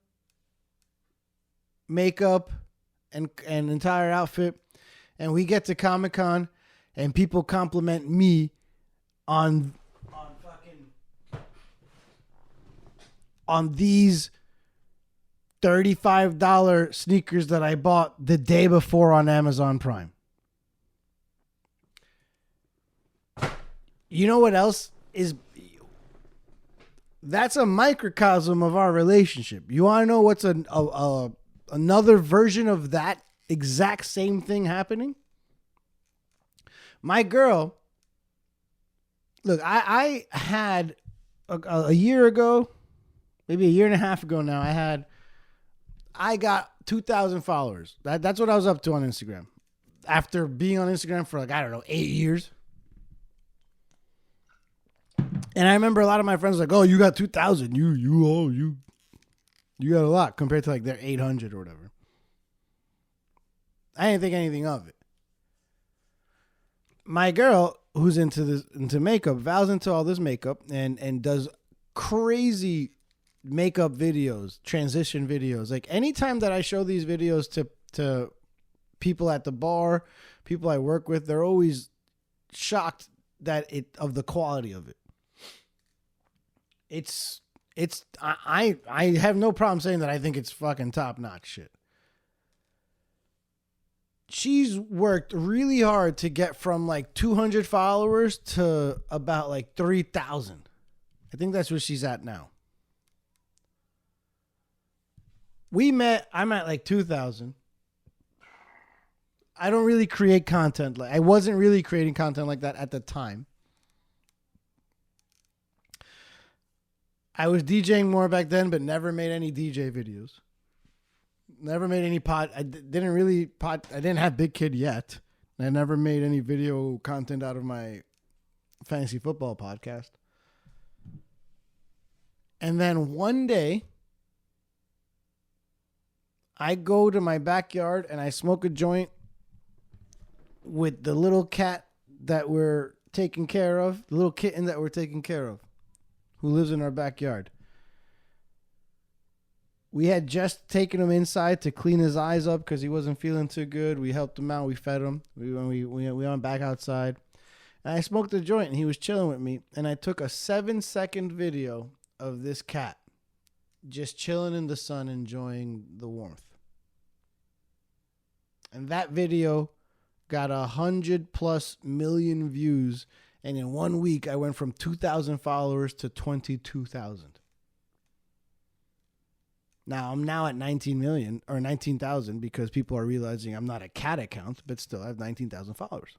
makeup and entire outfit. And we get to Comic-Con and people compliment me on these $35 sneakers that I bought the day before on Amazon Prime. You know what else is? That's a microcosm of our relationship. You want to know what's another version of that exact same thing happening? My girl, look, I had a year ago, maybe a year and a half ago now, I got 2,000 followers. That's what I was up to on Instagram. After being on Instagram for 8 years. And I remember a lot of my friends like, "Oh, you got 2,000. You got a lot compared to their 800 or whatever." I didn't think anything of it. My girl, who's into makeup, Val's into all this makeup and does crazy makeup videos, transition videos. Like anytime that I show these videos to people at the bar, people I work with, they're always shocked of the quality of it. I have no problem saying that I think it's fucking top notch shit. She's worked really hard to get from 200 followers to about 3,000. I think that's where she's at now. I'm at 2,000. I don't really create content. I wasn't really creating content like that at the time. I was DJing more back then, but never made any DJ videos. Never made any I didn't have Big Kid yet. I never made any video content out of my fantasy football podcast. And then one day, I go to my backyard and I smoke a joint with the little cat that we're taking care of, the little kitten that we're taking care of, who lives in our backyard. We had just taken him inside to clean his eyes up because he wasn't feeling too good. We helped him out. We fed him. We went back outside. And I smoked a joint and he was chilling with me. And I took a 7-second video of this cat just chilling in the sun, enjoying the warmth. And that video got 100+ million views. And in 1 week, I went from 2,000 followers to 22,000. Now, I'm now at 19 million or 19,000 because people are realizing I'm not a cat account, but still I have 19,000 followers.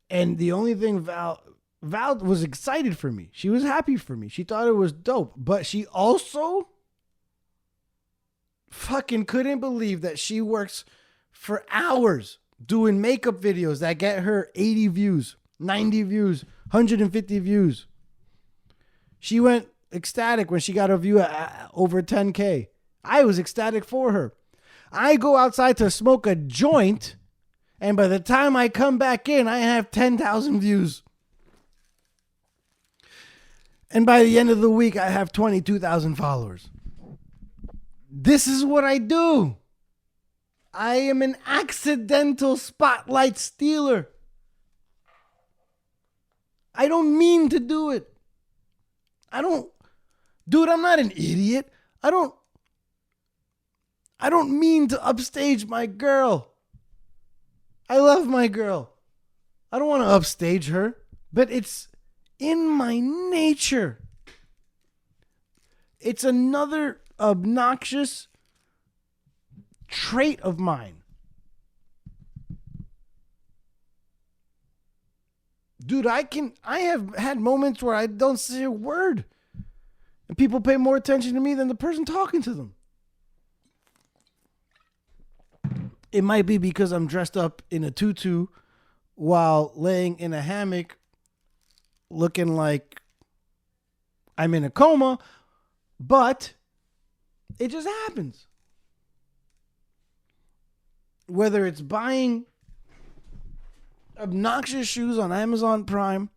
And the only thing Val was excited for me. She was happy for me. She thought it was dope. But she also fucking couldn't believe that she works for hours doing makeup videos that get her 80 views, 90 views, 150 views. She went ecstatic when she got a view at over 10K. I was ecstatic for her. I go outside to smoke a joint, and by the time I come back in, I have 10,000 views. And by the end of the week, I have 22,000 followers. This is what I do. I am an accidental spotlight stealer. I don't mean to do it. Dude, I'm not an idiot. I don't mean to upstage my girl. I love my girl. I don't want to upstage her, but it's in my nature. It's another obnoxious trait of mine. Dude, I have had moments where I don't say a word. And people pay more attention to me than the person talking to them. It might be because I'm dressed up in a tutu while laying in a hammock looking like I'm in a coma, but it just happens. Whether it's buying obnoxious shoes on Amazon Prime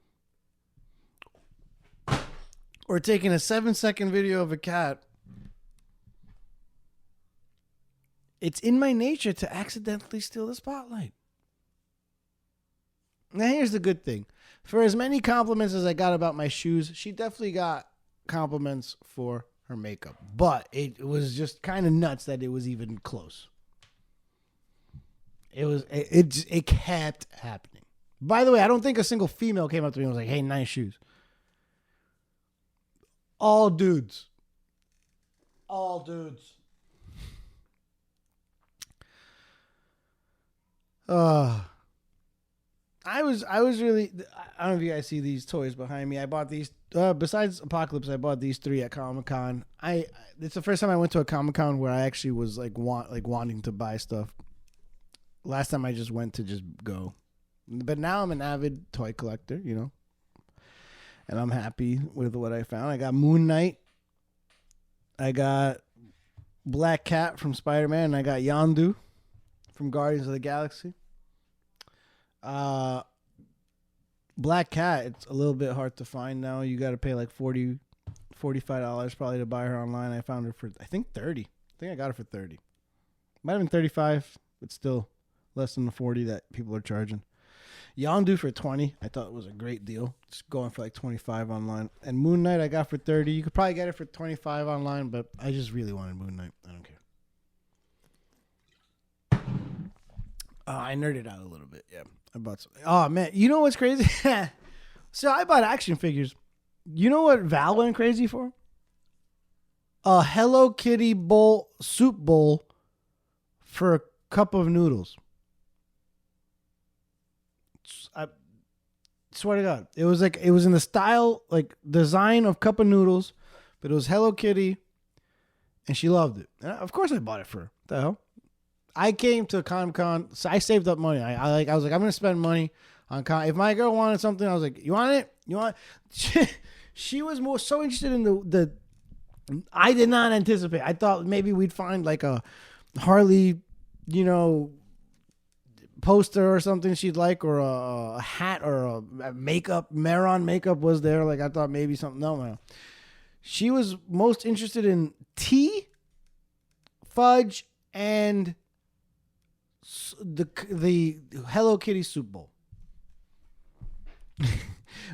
or taking a 7-second video of a cat, it's in my nature to accidentally steal the spotlight. Now, here's the good thing. For as many compliments as I got about my shoes, she definitely got compliments for her makeup. But it was just kind of nuts that it was even close. It kept happening. By the way, I don't think a single female came up to me and was like, hey, nice shoes. All dudes. All dudes. I was really, I don't know if you guys see these toys behind me. I bought these, besides Apocalypse, I bought these 3 at ComicCon. It's the first time I went to a ComicCon where I actually was wanting to buy stuff. Last time I just went to just go. But now I'm an avid toy collector, you know. And I'm happy with what I found. I got Moon Knight. I got Black Cat from Spider-Man. And I got Yondu from Guardians of the Galaxy. Black Cat, it's a little bit hard to find now. You got to pay like $45 probably to buy her online. I found her for, I think, 30. I think I got her for 30. Might have been 35, but still less than the 40 that people are charging. Yondu for 20. I thought it was a great deal. It's going for like 25 online. And Moon Knight I got for 30. You could probably get it for 25 online, but I just really wanted Moon Knight. I don't care. I nerded out a little bit. Yeah. I bought some. Oh, man. You know what's crazy? So I bought action figures. You know what Val went crazy for? A Hello Kitty soup bowl for a cup of noodles. I swear to God. It was in the style, like design of cup of noodles, but it was Hello Kitty, and she loved it. And of course I bought it for her. What the hell? I came to ComicCon, so I saved up money. I was like, I'm gonna spend money on Con. If my girl wanted something, I was like, you want it? You want it? She was so interested in the I did not anticipate. I thought maybe we'd find like a Harley, you know, poster or something she'd like, or a hat, or a makeup. Maron makeup was there. Like I thought maybe something. No. She was most interested in tea, fudge, and the Hello Kitty soup bowl.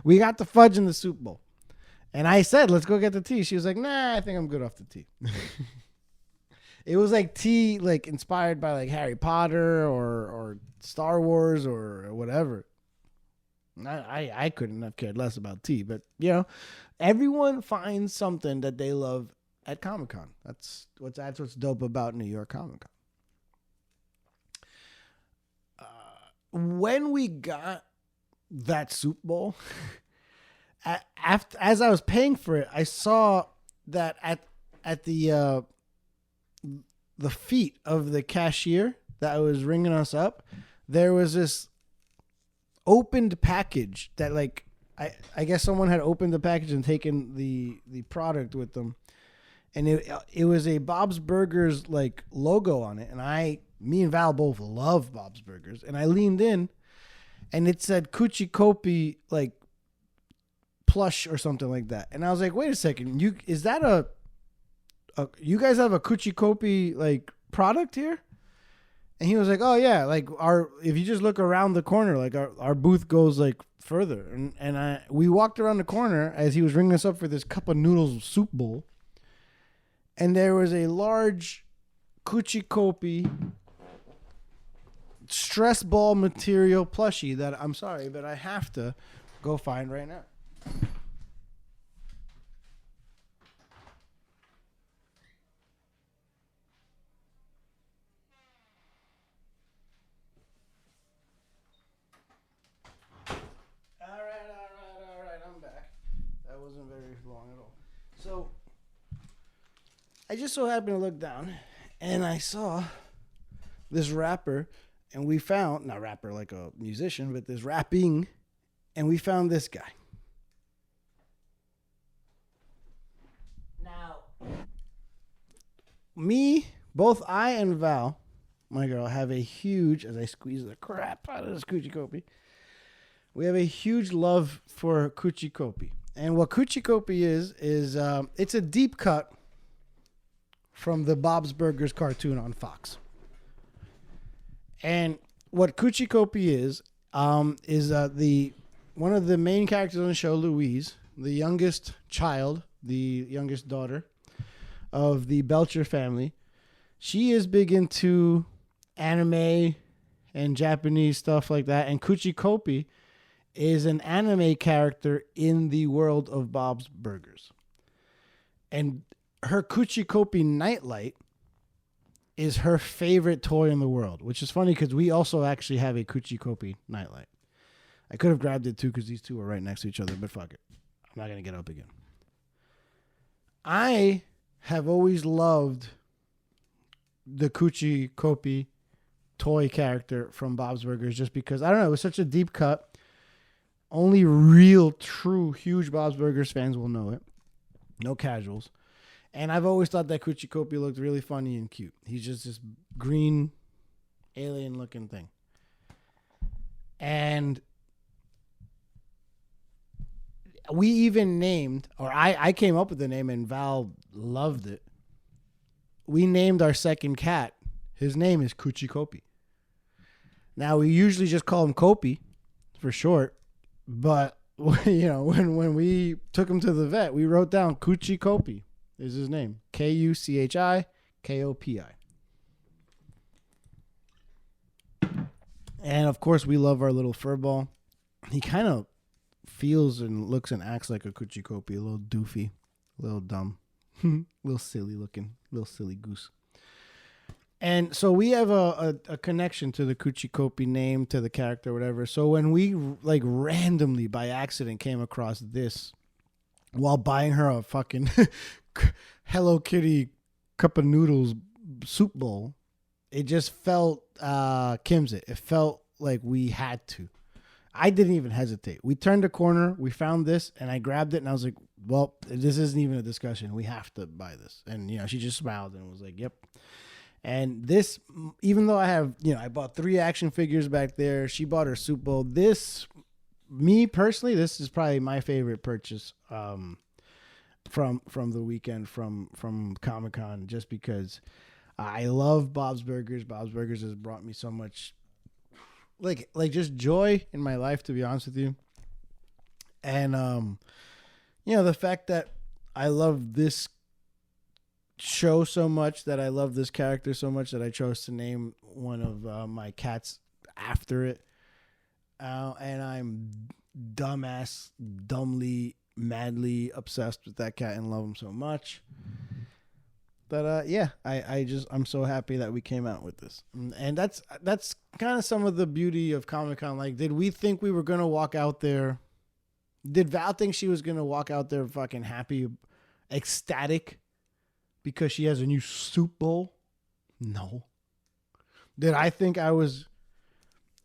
We got the fudge in the soup bowl. And I said, let's go get the tea. She was like, nah, I think I'm good off the tea. It was like tea, like inspired by like Harry Potter or Star Wars or whatever. I couldn't have cared less about tea, but you know, everyone finds something that they love at Comic-Con. That's what's dope about New York Comic-Con. When we got that soup bowl. As I was paying for it, I saw that at the feet of the cashier that was ringing us up, there was this opened package that, like, I guess someone had opened the package and taken the product with them, and it was a Bob's Burgers like logo on it, and me and Val both love Bob's Burgers, and I leaned in, and it said Coochie Kopi like plush or something like that, and I was like, wait a second, is that a you guys have a Coochie Kopi like product here? And he was like, oh yeah, like if you just look around the corner, like our booth goes like further, and we walked around the corner as he was ringing us up for this cup of noodles soup bowl, and there was a large Coochie Kopi stress ball material plushie that I'm sorry, but I have to go find right now. All right, I'm back. That wasn't very long at all. So I just so happened to look down, and I saw this rapper, and we found, not rapper like a musician, but this rapping, and we found this guy. Now, both I and Val, my girl, have a huge, as I squeeze the crap out of this Coochie Kopi, we have a huge love for Coochie Kopi. And what Coochie Kopi is it's a deep cut from the Bob's Burgers cartoon on Fox. And what Coochie Kopi is the one of the main characters on the show, Louise, the youngest child, the youngest daughter of the Belcher family. She is big into anime and Japanese stuff like that. And Coochie Kopi is an anime character in the world of Bob's Burgers. And her Coochie Kopi nightlight is her favorite toy in the world, which is funny because we also actually have a Coochie Kopi nightlight. I could have grabbed it too because these two are right next to each other, but fuck it. I'm not going to get up again. I have always loved the Coochie Kopi toy character from Bob's Burgers just because, I don't know, it was such a deep cut. Only real, true, huge Bob's Burgers fans will know it. No casuals. And I've always thought that Coochie Kopi looked really funny and cute. He's just this green, alien-looking thing. And we even named, or I came up with the name and Val loved it. We named our second cat. His name is Coochie Kopi. Now, we usually just call him Kopi for short. But, you know, when we took him to the vet, we wrote down Coochie Kopi is his name. Kuchikkopi. And, of course, we love our little fur ball. He kind of feels and looks and acts like a Coochie Kopi, a little doofy, a little dumb, a little silly looking, little silly goose. And so we have a connection to the Coochie Kopi name, to the character, whatever. So when we like randomly by accident came across this while buying her a fucking Hello Kitty cup of noodles soup bowl, it just felt Kim's it. It felt like we had to. I didn't even hesitate. We turned a corner, we found this, and I grabbed it, and I was like, well, this isn't even a discussion. We have to buy this. And, you know, she just smiled and was like, yep. And this, even though I have, you know, I bought 3 action figures back there. She bought her soup bowl. This, me personally, this is probably my favorite purchase from the weekend from ComicCon, just because I love Bob's Burgers. Bob's Burgers has brought me so much, like just joy in my life, to be honest with you. And you know, the fact that I love this show so much, that I love this character so much, that I chose to name one of my cats after it. And I'm dumbly, madly obsessed with that cat and love him so much. But yeah, I'm so happy that we came out with this, and that's kind of some of the beauty of Comic-Con. Like, did we think we were gonna walk out there? Did Val think she was gonna walk out there fucking happy, ecstatic, because she has a new soup bowl? No. Did I think I was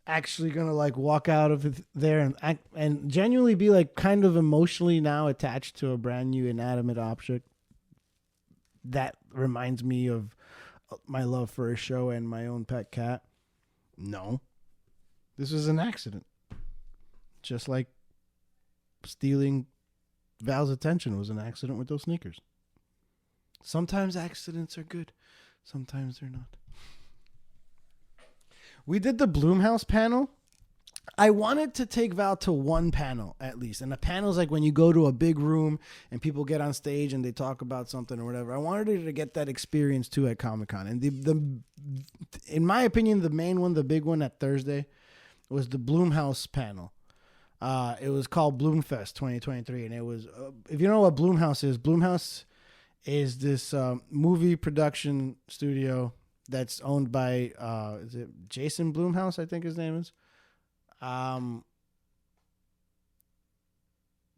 actually gonna like walk out of there and act, and genuinely be like kind of emotionally now attached to a brand new inanimate object that reminds me of my love for a show and my own pet cat? No. This was an accident. Just like stealing Val's attention was an accident with those sneakers. Sometimes accidents are good. Sometimes they're not. We did the Bloomhouse panel. I wanted to take Val to one panel at least. And the panel is like when you go to a big room and people get on stage and they talk about something or whatever. I wanted her to get that experience too at Comic-Con. And in my opinion, the main one, the big one at Thursday, was the Bloomhouse panel. It was called Bloomfest 2023. And it was, if you know what Bloomhouse is this movie production studio that's owned by, is it Jason Blumhouse, I think his name is.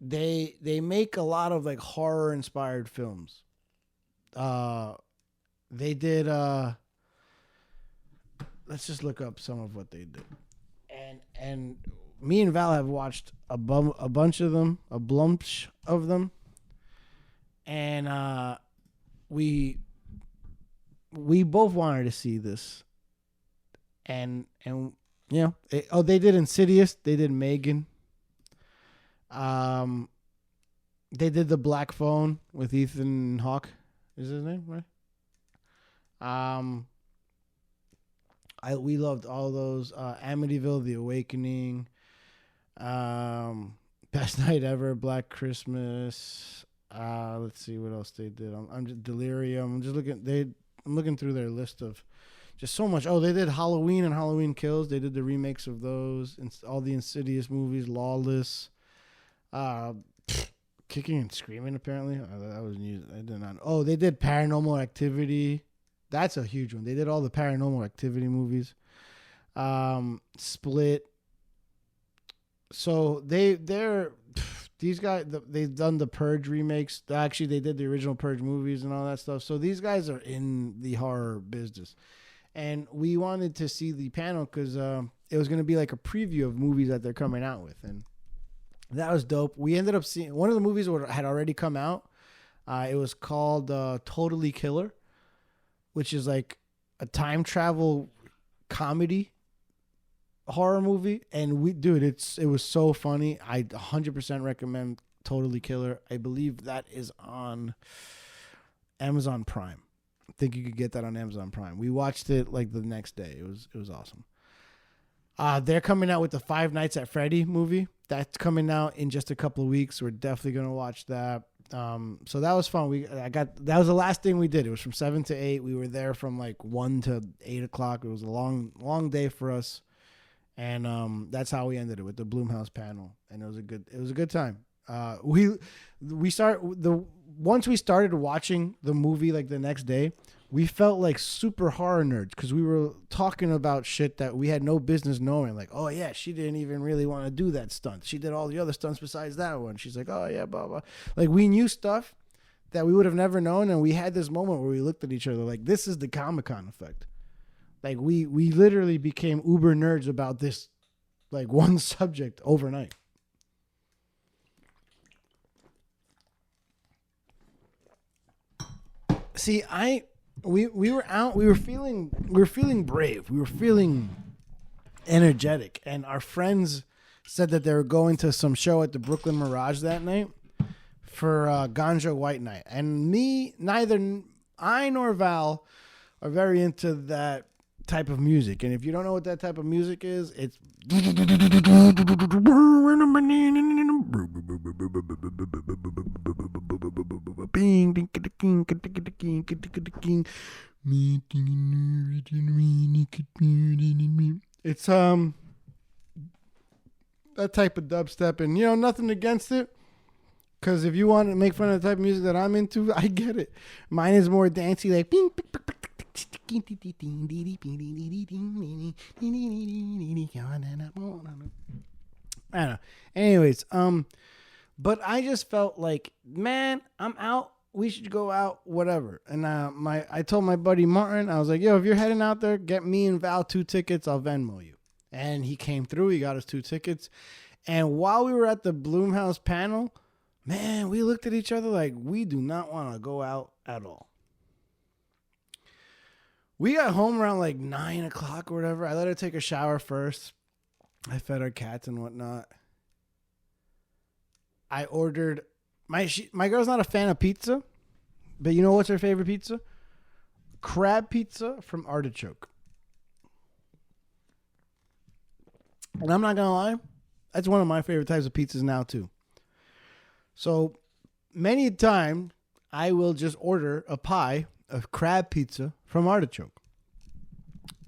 They make a lot of like horror inspired films. They did let's just look up some of what they did. And me and Val have watched a bunch of them, a blump of them. And we both wanted to see this. And you know, they did Insidious, they did Megan. They did The Black Phone with Ethan Hawke. Is his name, right? We loved all those. Amityville, The Awakening, Best Night Ever, Black Christmas. Let's see what else they did. I'm just Delirium. I'm looking through their list of just so much. Oh, they did Halloween and Halloween Kills. They did the remakes of those and all the Insidious movies. Lawless, Kicking and Screaming. Apparently, that was news. I did not. Oh, they did Paranormal Activity. That's a huge one. They did all the Paranormal Activity movies. Split. So these guys, they've done the Purge remakes. Actually, they did the original Purge movies and all that stuff. So these guys are in the horror business. And we wanted to see the panel because it was going to be like a preview of movies that they're coming out with. And that was dope. We ended up seeing one of the movies that had already come out. It was called Totally Killer, which is like a time travel comedy horror movie. And it was so funny. I 100% recommend Totally Killer. I believe that is on Amazon Prime. I think you could get that on Amazon Prime. We watched it like the next day. It was awesome. They're coming out with the Five Nights at Freddy movie. That's coming out in just a couple of weeks. We're definitely gonna watch that. So that was fun. That was the last thing we did. It was from 7 to 8. We were there from like 1 to 8 o'clock. It was a long day for us. And that's how we ended it with the Bloomhouse panel. And it was a good time. Once we started watching the movie like the next day, we felt like super horror nerds because we were talking about shit that we had no business knowing. Like, oh yeah, she didn't even really want to do that stunt. She did all the other stunts besides that one. She's like, oh yeah, blah blah. Like we knew stuff that we would have never known, and we had this moment where we looked at each other like, this is the Comic-Con effect. Like we literally became uber nerds about this like one subject overnight. See, we were out. We were feeling brave. We were feeling energetic, and our friends said that they were going to some show at the Brooklyn Mirage that night for Ganja White Night. And neither I nor Val are very into that type of music. And if you don't know what that type of music is, it's it's that type of dubstep, and nothing against it, Because if you want to make fun of the type of music that I'm into, I get it. Mine is more dancey, like. I don't know. Anyways, but I just felt like, man, I'm out. We should go out, whatever. And I told my buddy Martin, I was like, yo, if you're heading out there, get me and Val 2 tickets. I'll Venmo you. And he came through. He got us 2 tickets. And while we were at the Bloomhouse panel, man, we looked at each other like we do not want to go out at all. We got home around like 9 o'clock or whatever. I let her take a shower first. I fed our cats and whatnot. I ordered... My girl's not a fan of pizza, but you know what's her favorite pizza? Crab pizza from Artichoke. And I'm not going to lie, that's one of my favorite types of pizzas now too. So many a time, I will just order a pie of crab pizza from Artichoke.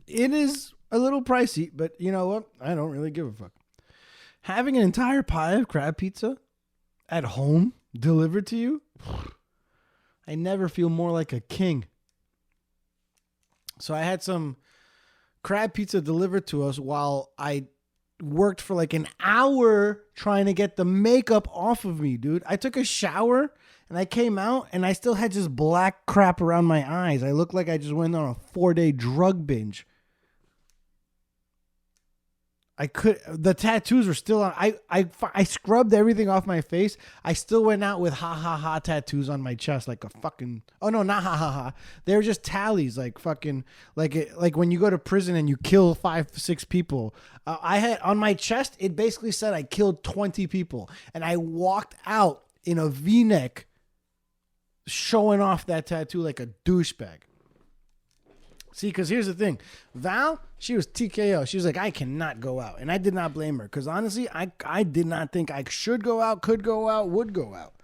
It is a little pricey, but you know what? I don't really give a fuck. Having an entire pie of crab pizza at home delivered to you, I never feel more like a king. So I had some crab pizza delivered to us while I worked for like an hour trying to get the makeup off of me, dude. I took a shower and I came out and I still had just black crap around my eyes. I looked like I just went on a 4-day drug binge. The tattoos were still on. I scrubbed everything off my face. I still went out with ha ha ha tattoos on my chest, like a fucking, oh no, not ha ha ha. They were just tallies, like fucking, like when you go to prison and you kill 5-6 people. I had on my chest, it basically said I killed 20 people. And I walked out in a V-neck showing off that tattoo like a douchebag. See, because here's the thing. Val, she was TKO. She was like, I cannot go out. And I did not blame her. Because honestly, I did not think I should go out, could go out, would go out.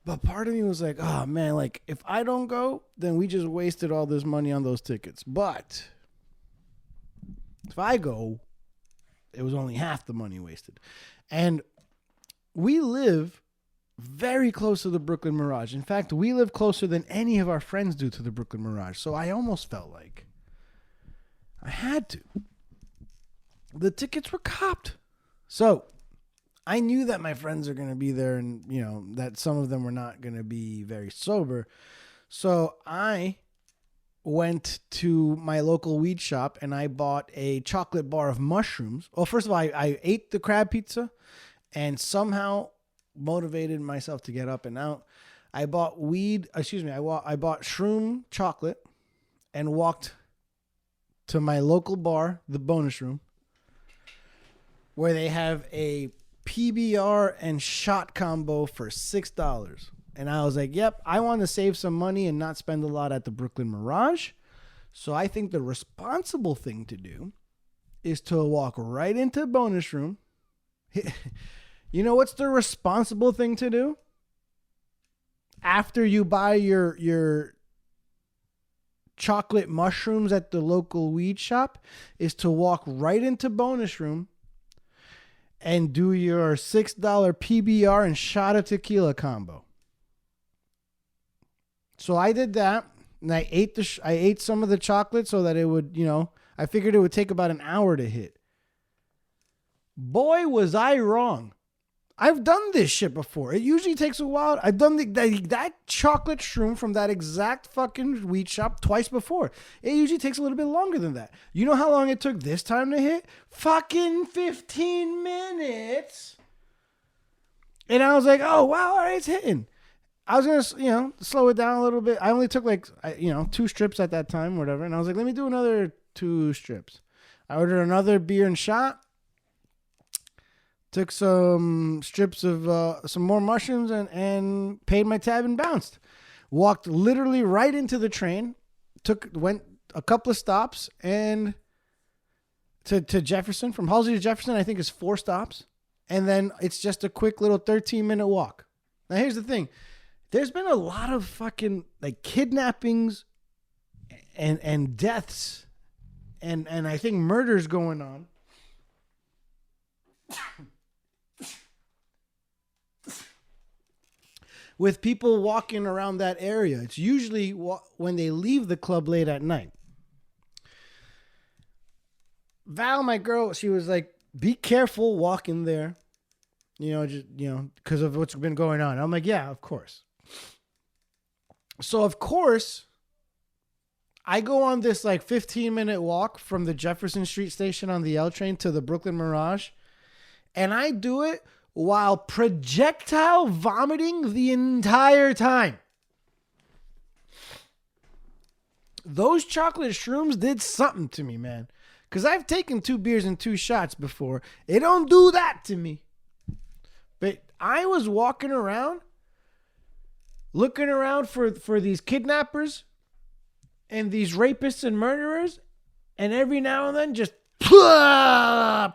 But part of me was like, oh, man, like, if I don't go, then we just wasted all this money on those tickets. But if I go, it was only half the money wasted. And we live very close to the Brooklyn Mirage. In fact, we live closer than any of our friends do to the Brooklyn Mirage. So I almost felt like I had to. The tickets were copped. So I knew that my friends are going to be there and, you know, that some of them were not going to be very sober. So I went to my local weed shop and I bought a chocolate bar of mushrooms. Well, first of all, I ate the crab pizza and somehow motivated myself to get up and out. I bought I bought shroom chocolate and walked to my local bar, the Bonus Room, where they have a PBR and shot combo for $6. And I was like, yep, I want to save some money and not spend a lot at the Brooklyn Mirage. So I think the responsible thing to do is to walk right into Bonus Room. You know what's the responsible thing to do? After you buy your chocolate mushrooms at the local weed shop is to walk right into Bonus Room and do your $6 PBR and shot of tequila combo. So I did that, and I ate some of the chocolate so that it would, you know, I figured it would take about an hour to hit. Boy, was I wrong. I've done this shit before. It usually takes a while. I've done that chocolate shroom from that exact fucking weed shop twice before. It usually takes a little bit longer than that. You know how long it took this time to hit? Fucking 15 minutes. And I was like, oh, wow, all right, it's hitting. I was going to, you know, slow it down a little bit. I only took 2 strips at that time, whatever. And I was like, let me do another 2 strips. I ordered another beer and shot. Took some strips of some more mushrooms and paid my tab and bounced. Walked literally right into the train. Went a couple of stops and to Jefferson. From Halsey to Jefferson, I think is 4 stops. And then it's just a quick little 13-minute walk. Now here's the thing. There's been a lot of fucking like kidnappings and deaths and I think murders going on. with people walking around that area. It's usually when they leave the club late at night. Val, my girl, she was like, be careful walking there, because of what's been going on. I'm like, yeah, of course. So, of course, I go on this like 15-minute walk from the Jefferson Street station on the L train to the Brooklyn Mirage. And I do it while projectile vomiting the entire time. Those chocolate shrooms did something to me, man. Because I've taken 2 beers and 2 shots before. It don't do that to me. But I was walking around, looking around for these kidnappers and these rapists and murderers. And every now and then just projectile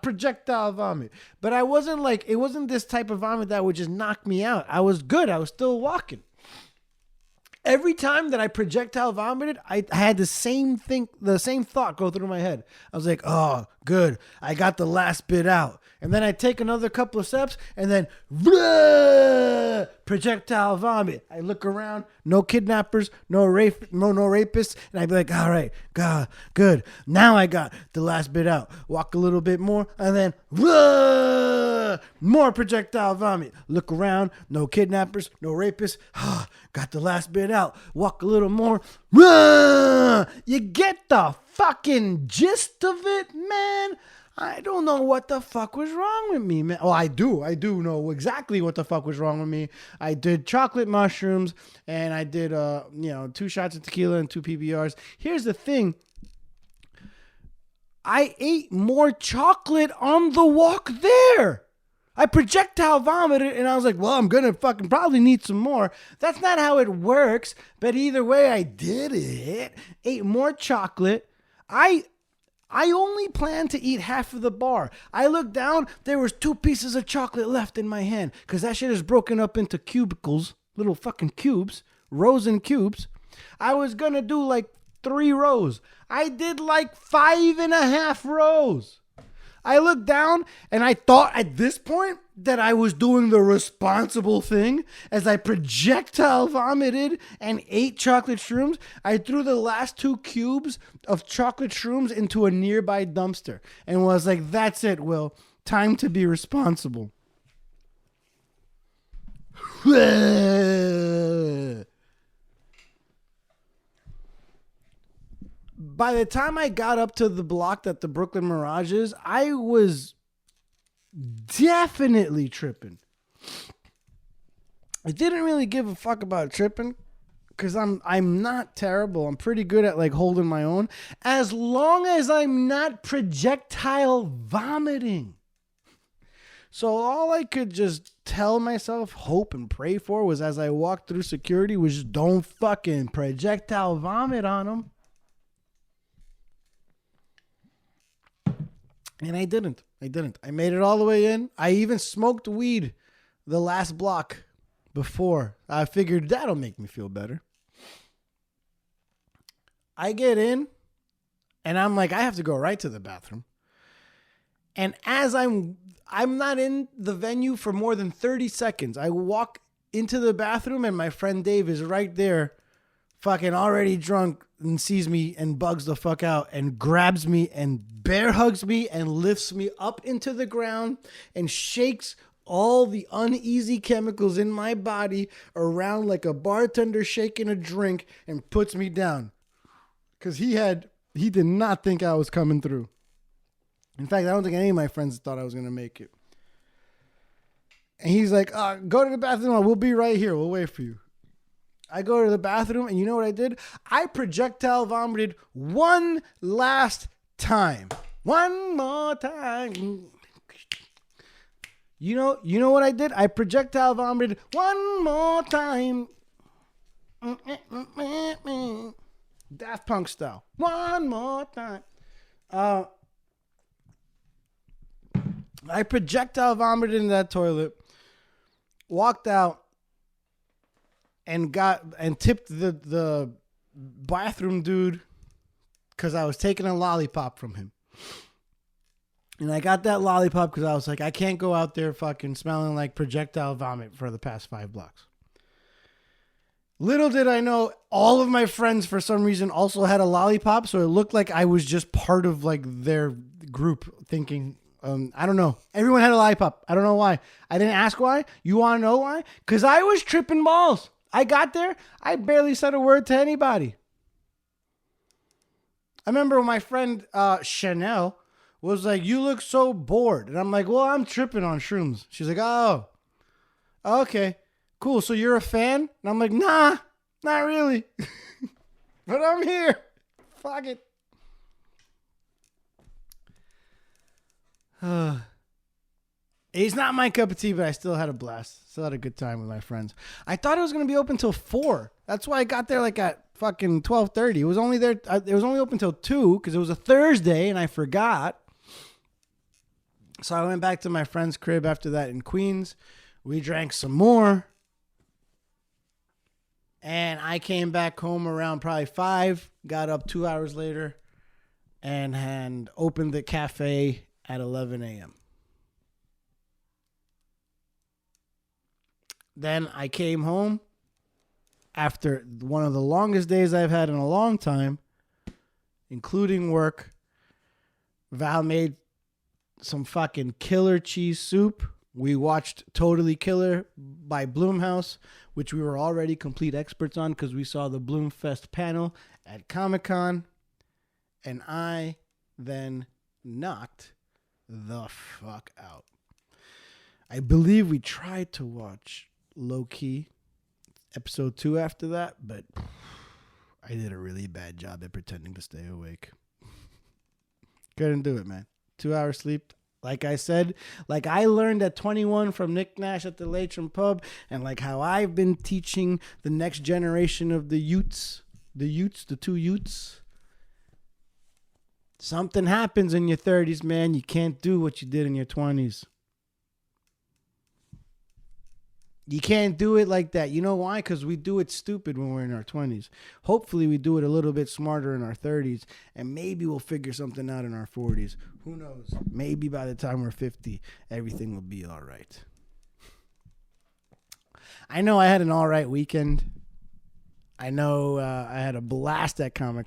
vomit. But it wasn't this type of vomit that would just knock me out. I was good. I was still walking. Every time that I projectile vomited, I had the same thought go through my head. I was like, oh, good. I got the last bit out. And then I take another couple of steps and then projectile vomit. I look around, no kidnappers, no rapists. And I'd be like, all right, God, good. Now I got the last bit out. Walk a little bit more and then more projectile vomit. Look around, no kidnappers, no rapists. Got the last bit out. Walk a little more. You get the fucking gist of it, man. I don't know what the fuck was wrong with me, man. Oh, I do know exactly what the fuck was wrong with me. I did chocolate mushrooms and I did 2 shots of tequila and 2 PBRs. Here's the thing. I ate more chocolate on the walk there. I projectile vomited and I was like, well, I'm going to fucking probably need some more. That's not how it works. But either way, I did it. Ate more chocolate. I only planned to eat half of the bar. I looked down, there was 2 pieces of chocolate left in my hand because that shit is broken up into cubicles, little fucking cubes, rows and cubes. I was going to do like 3 rows. I did like 5.5 rows. I looked down and I thought at this point that I was doing the responsible thing as I projectile vomited and ate chocolate shrooms. I threw the last 2 cubes of chocolate shrooms into a nearby dumpster and was like, that's it, Will. Time to be responsible. By the time I got up to the block that the Brooklyn Mirage is, I was definitely tripping. I didn't really give a fuck about tripping because I'm not terrible. I'm pretty good at like holding my own as long as I'm not projectile vomiting. So all I could just tell myself, hope and pray for was as I walked through security was just don't fucking projectile vomit on them. And I didn't. I made it all the way in. I even smoked weed the last block before. I figured that'll make me feel better. I get in and I'm like, I have to go right to the bathroom. And as I'm not in the venue for more than 30 seconds. I walk into the bathroom and my friend Dave is right there, fucking already drunk, and sees me and bugs the fuck out and grabs me and bear hugs me and lifts me up into the ground and shakes all the uneasy chemicals in my body around like a bartender shaking a drink and puts me down. Because he did not think I was coming through. In fact, I don't think any of my friends thought I was going to make it. And he's like, go to the bathroom. We'll be right here. We'll wait for you. I go to the bathroom, and you know what I did? I projectile vomited one last time. One more time. You know what I did? I projectile vomited one more time. Daft Punk style. One more time. I projectile vomited in that toilet, walked out, and tipped the bathroom dude because I was taking a lollipop from him. And I got that lollipop because I was like, I can't go out there fucking smelling like projectile vomit for the past 5 blocks. Little did I know, all of my friends for some reason also had a lollipop, so it looked like I was just part of like their group thinking, I don't know. Everyone had a lollipop. I don't know why. I didn't ask why. You want to know why? Because I was tripping balls. I got there. I barely said a word to anybody. I remember when my friend Chanel was like, you look so bored. And I'm like, well, I'm tripping on shrooms. She's like, oh, okay. Cool, so you're a fan? And I'm like, nah, not really. But I'm here. Fuck it. It's not my cup of tea, but I still had a blast. Still had a good time with my friends. I thought it was going to be open till 4. That's why I got there like at fucking 12:30. It was only there. It was only open till 2 because it was a Thursday and I forgot. So I went back to my friend's crib after that in Queens. We drank some more. And I came back home around probably 5, got up 2 hours later, and opened the cafe at 11 a.m. Then I came home after one of the longest days I've had in a long time, including work. Val made some fucking killer cheese soup. We watched Totally Killer by Blumhouse, which we were already complete experts on because we saw the Bloomfest panel at Comic-Con. And I then knocked the fuck out. I believe we tried to watch Low-Key episode 2 after that, but I did a really bad job at pretending to stay awake. Couldn't do it, man. 2 hours sleep. Like I said, like I learned at 21 from Nick Nash at the Leitrim Pub, and like how I've been teaching the next generation of the two Utes. Something happens in your 30s, man. You can't do what you did in your 20s. You can't do it like that. You know why? Because we do it stupid when we're in our 20s. Hopefully we do it a little bit smarter in our 30s, and maybe we'll figure something out in our 40s. Who knows? Maybe by the time we're 50, everything will be all right. I know I had an all right weekend. I know I had a blast at Comic-Con.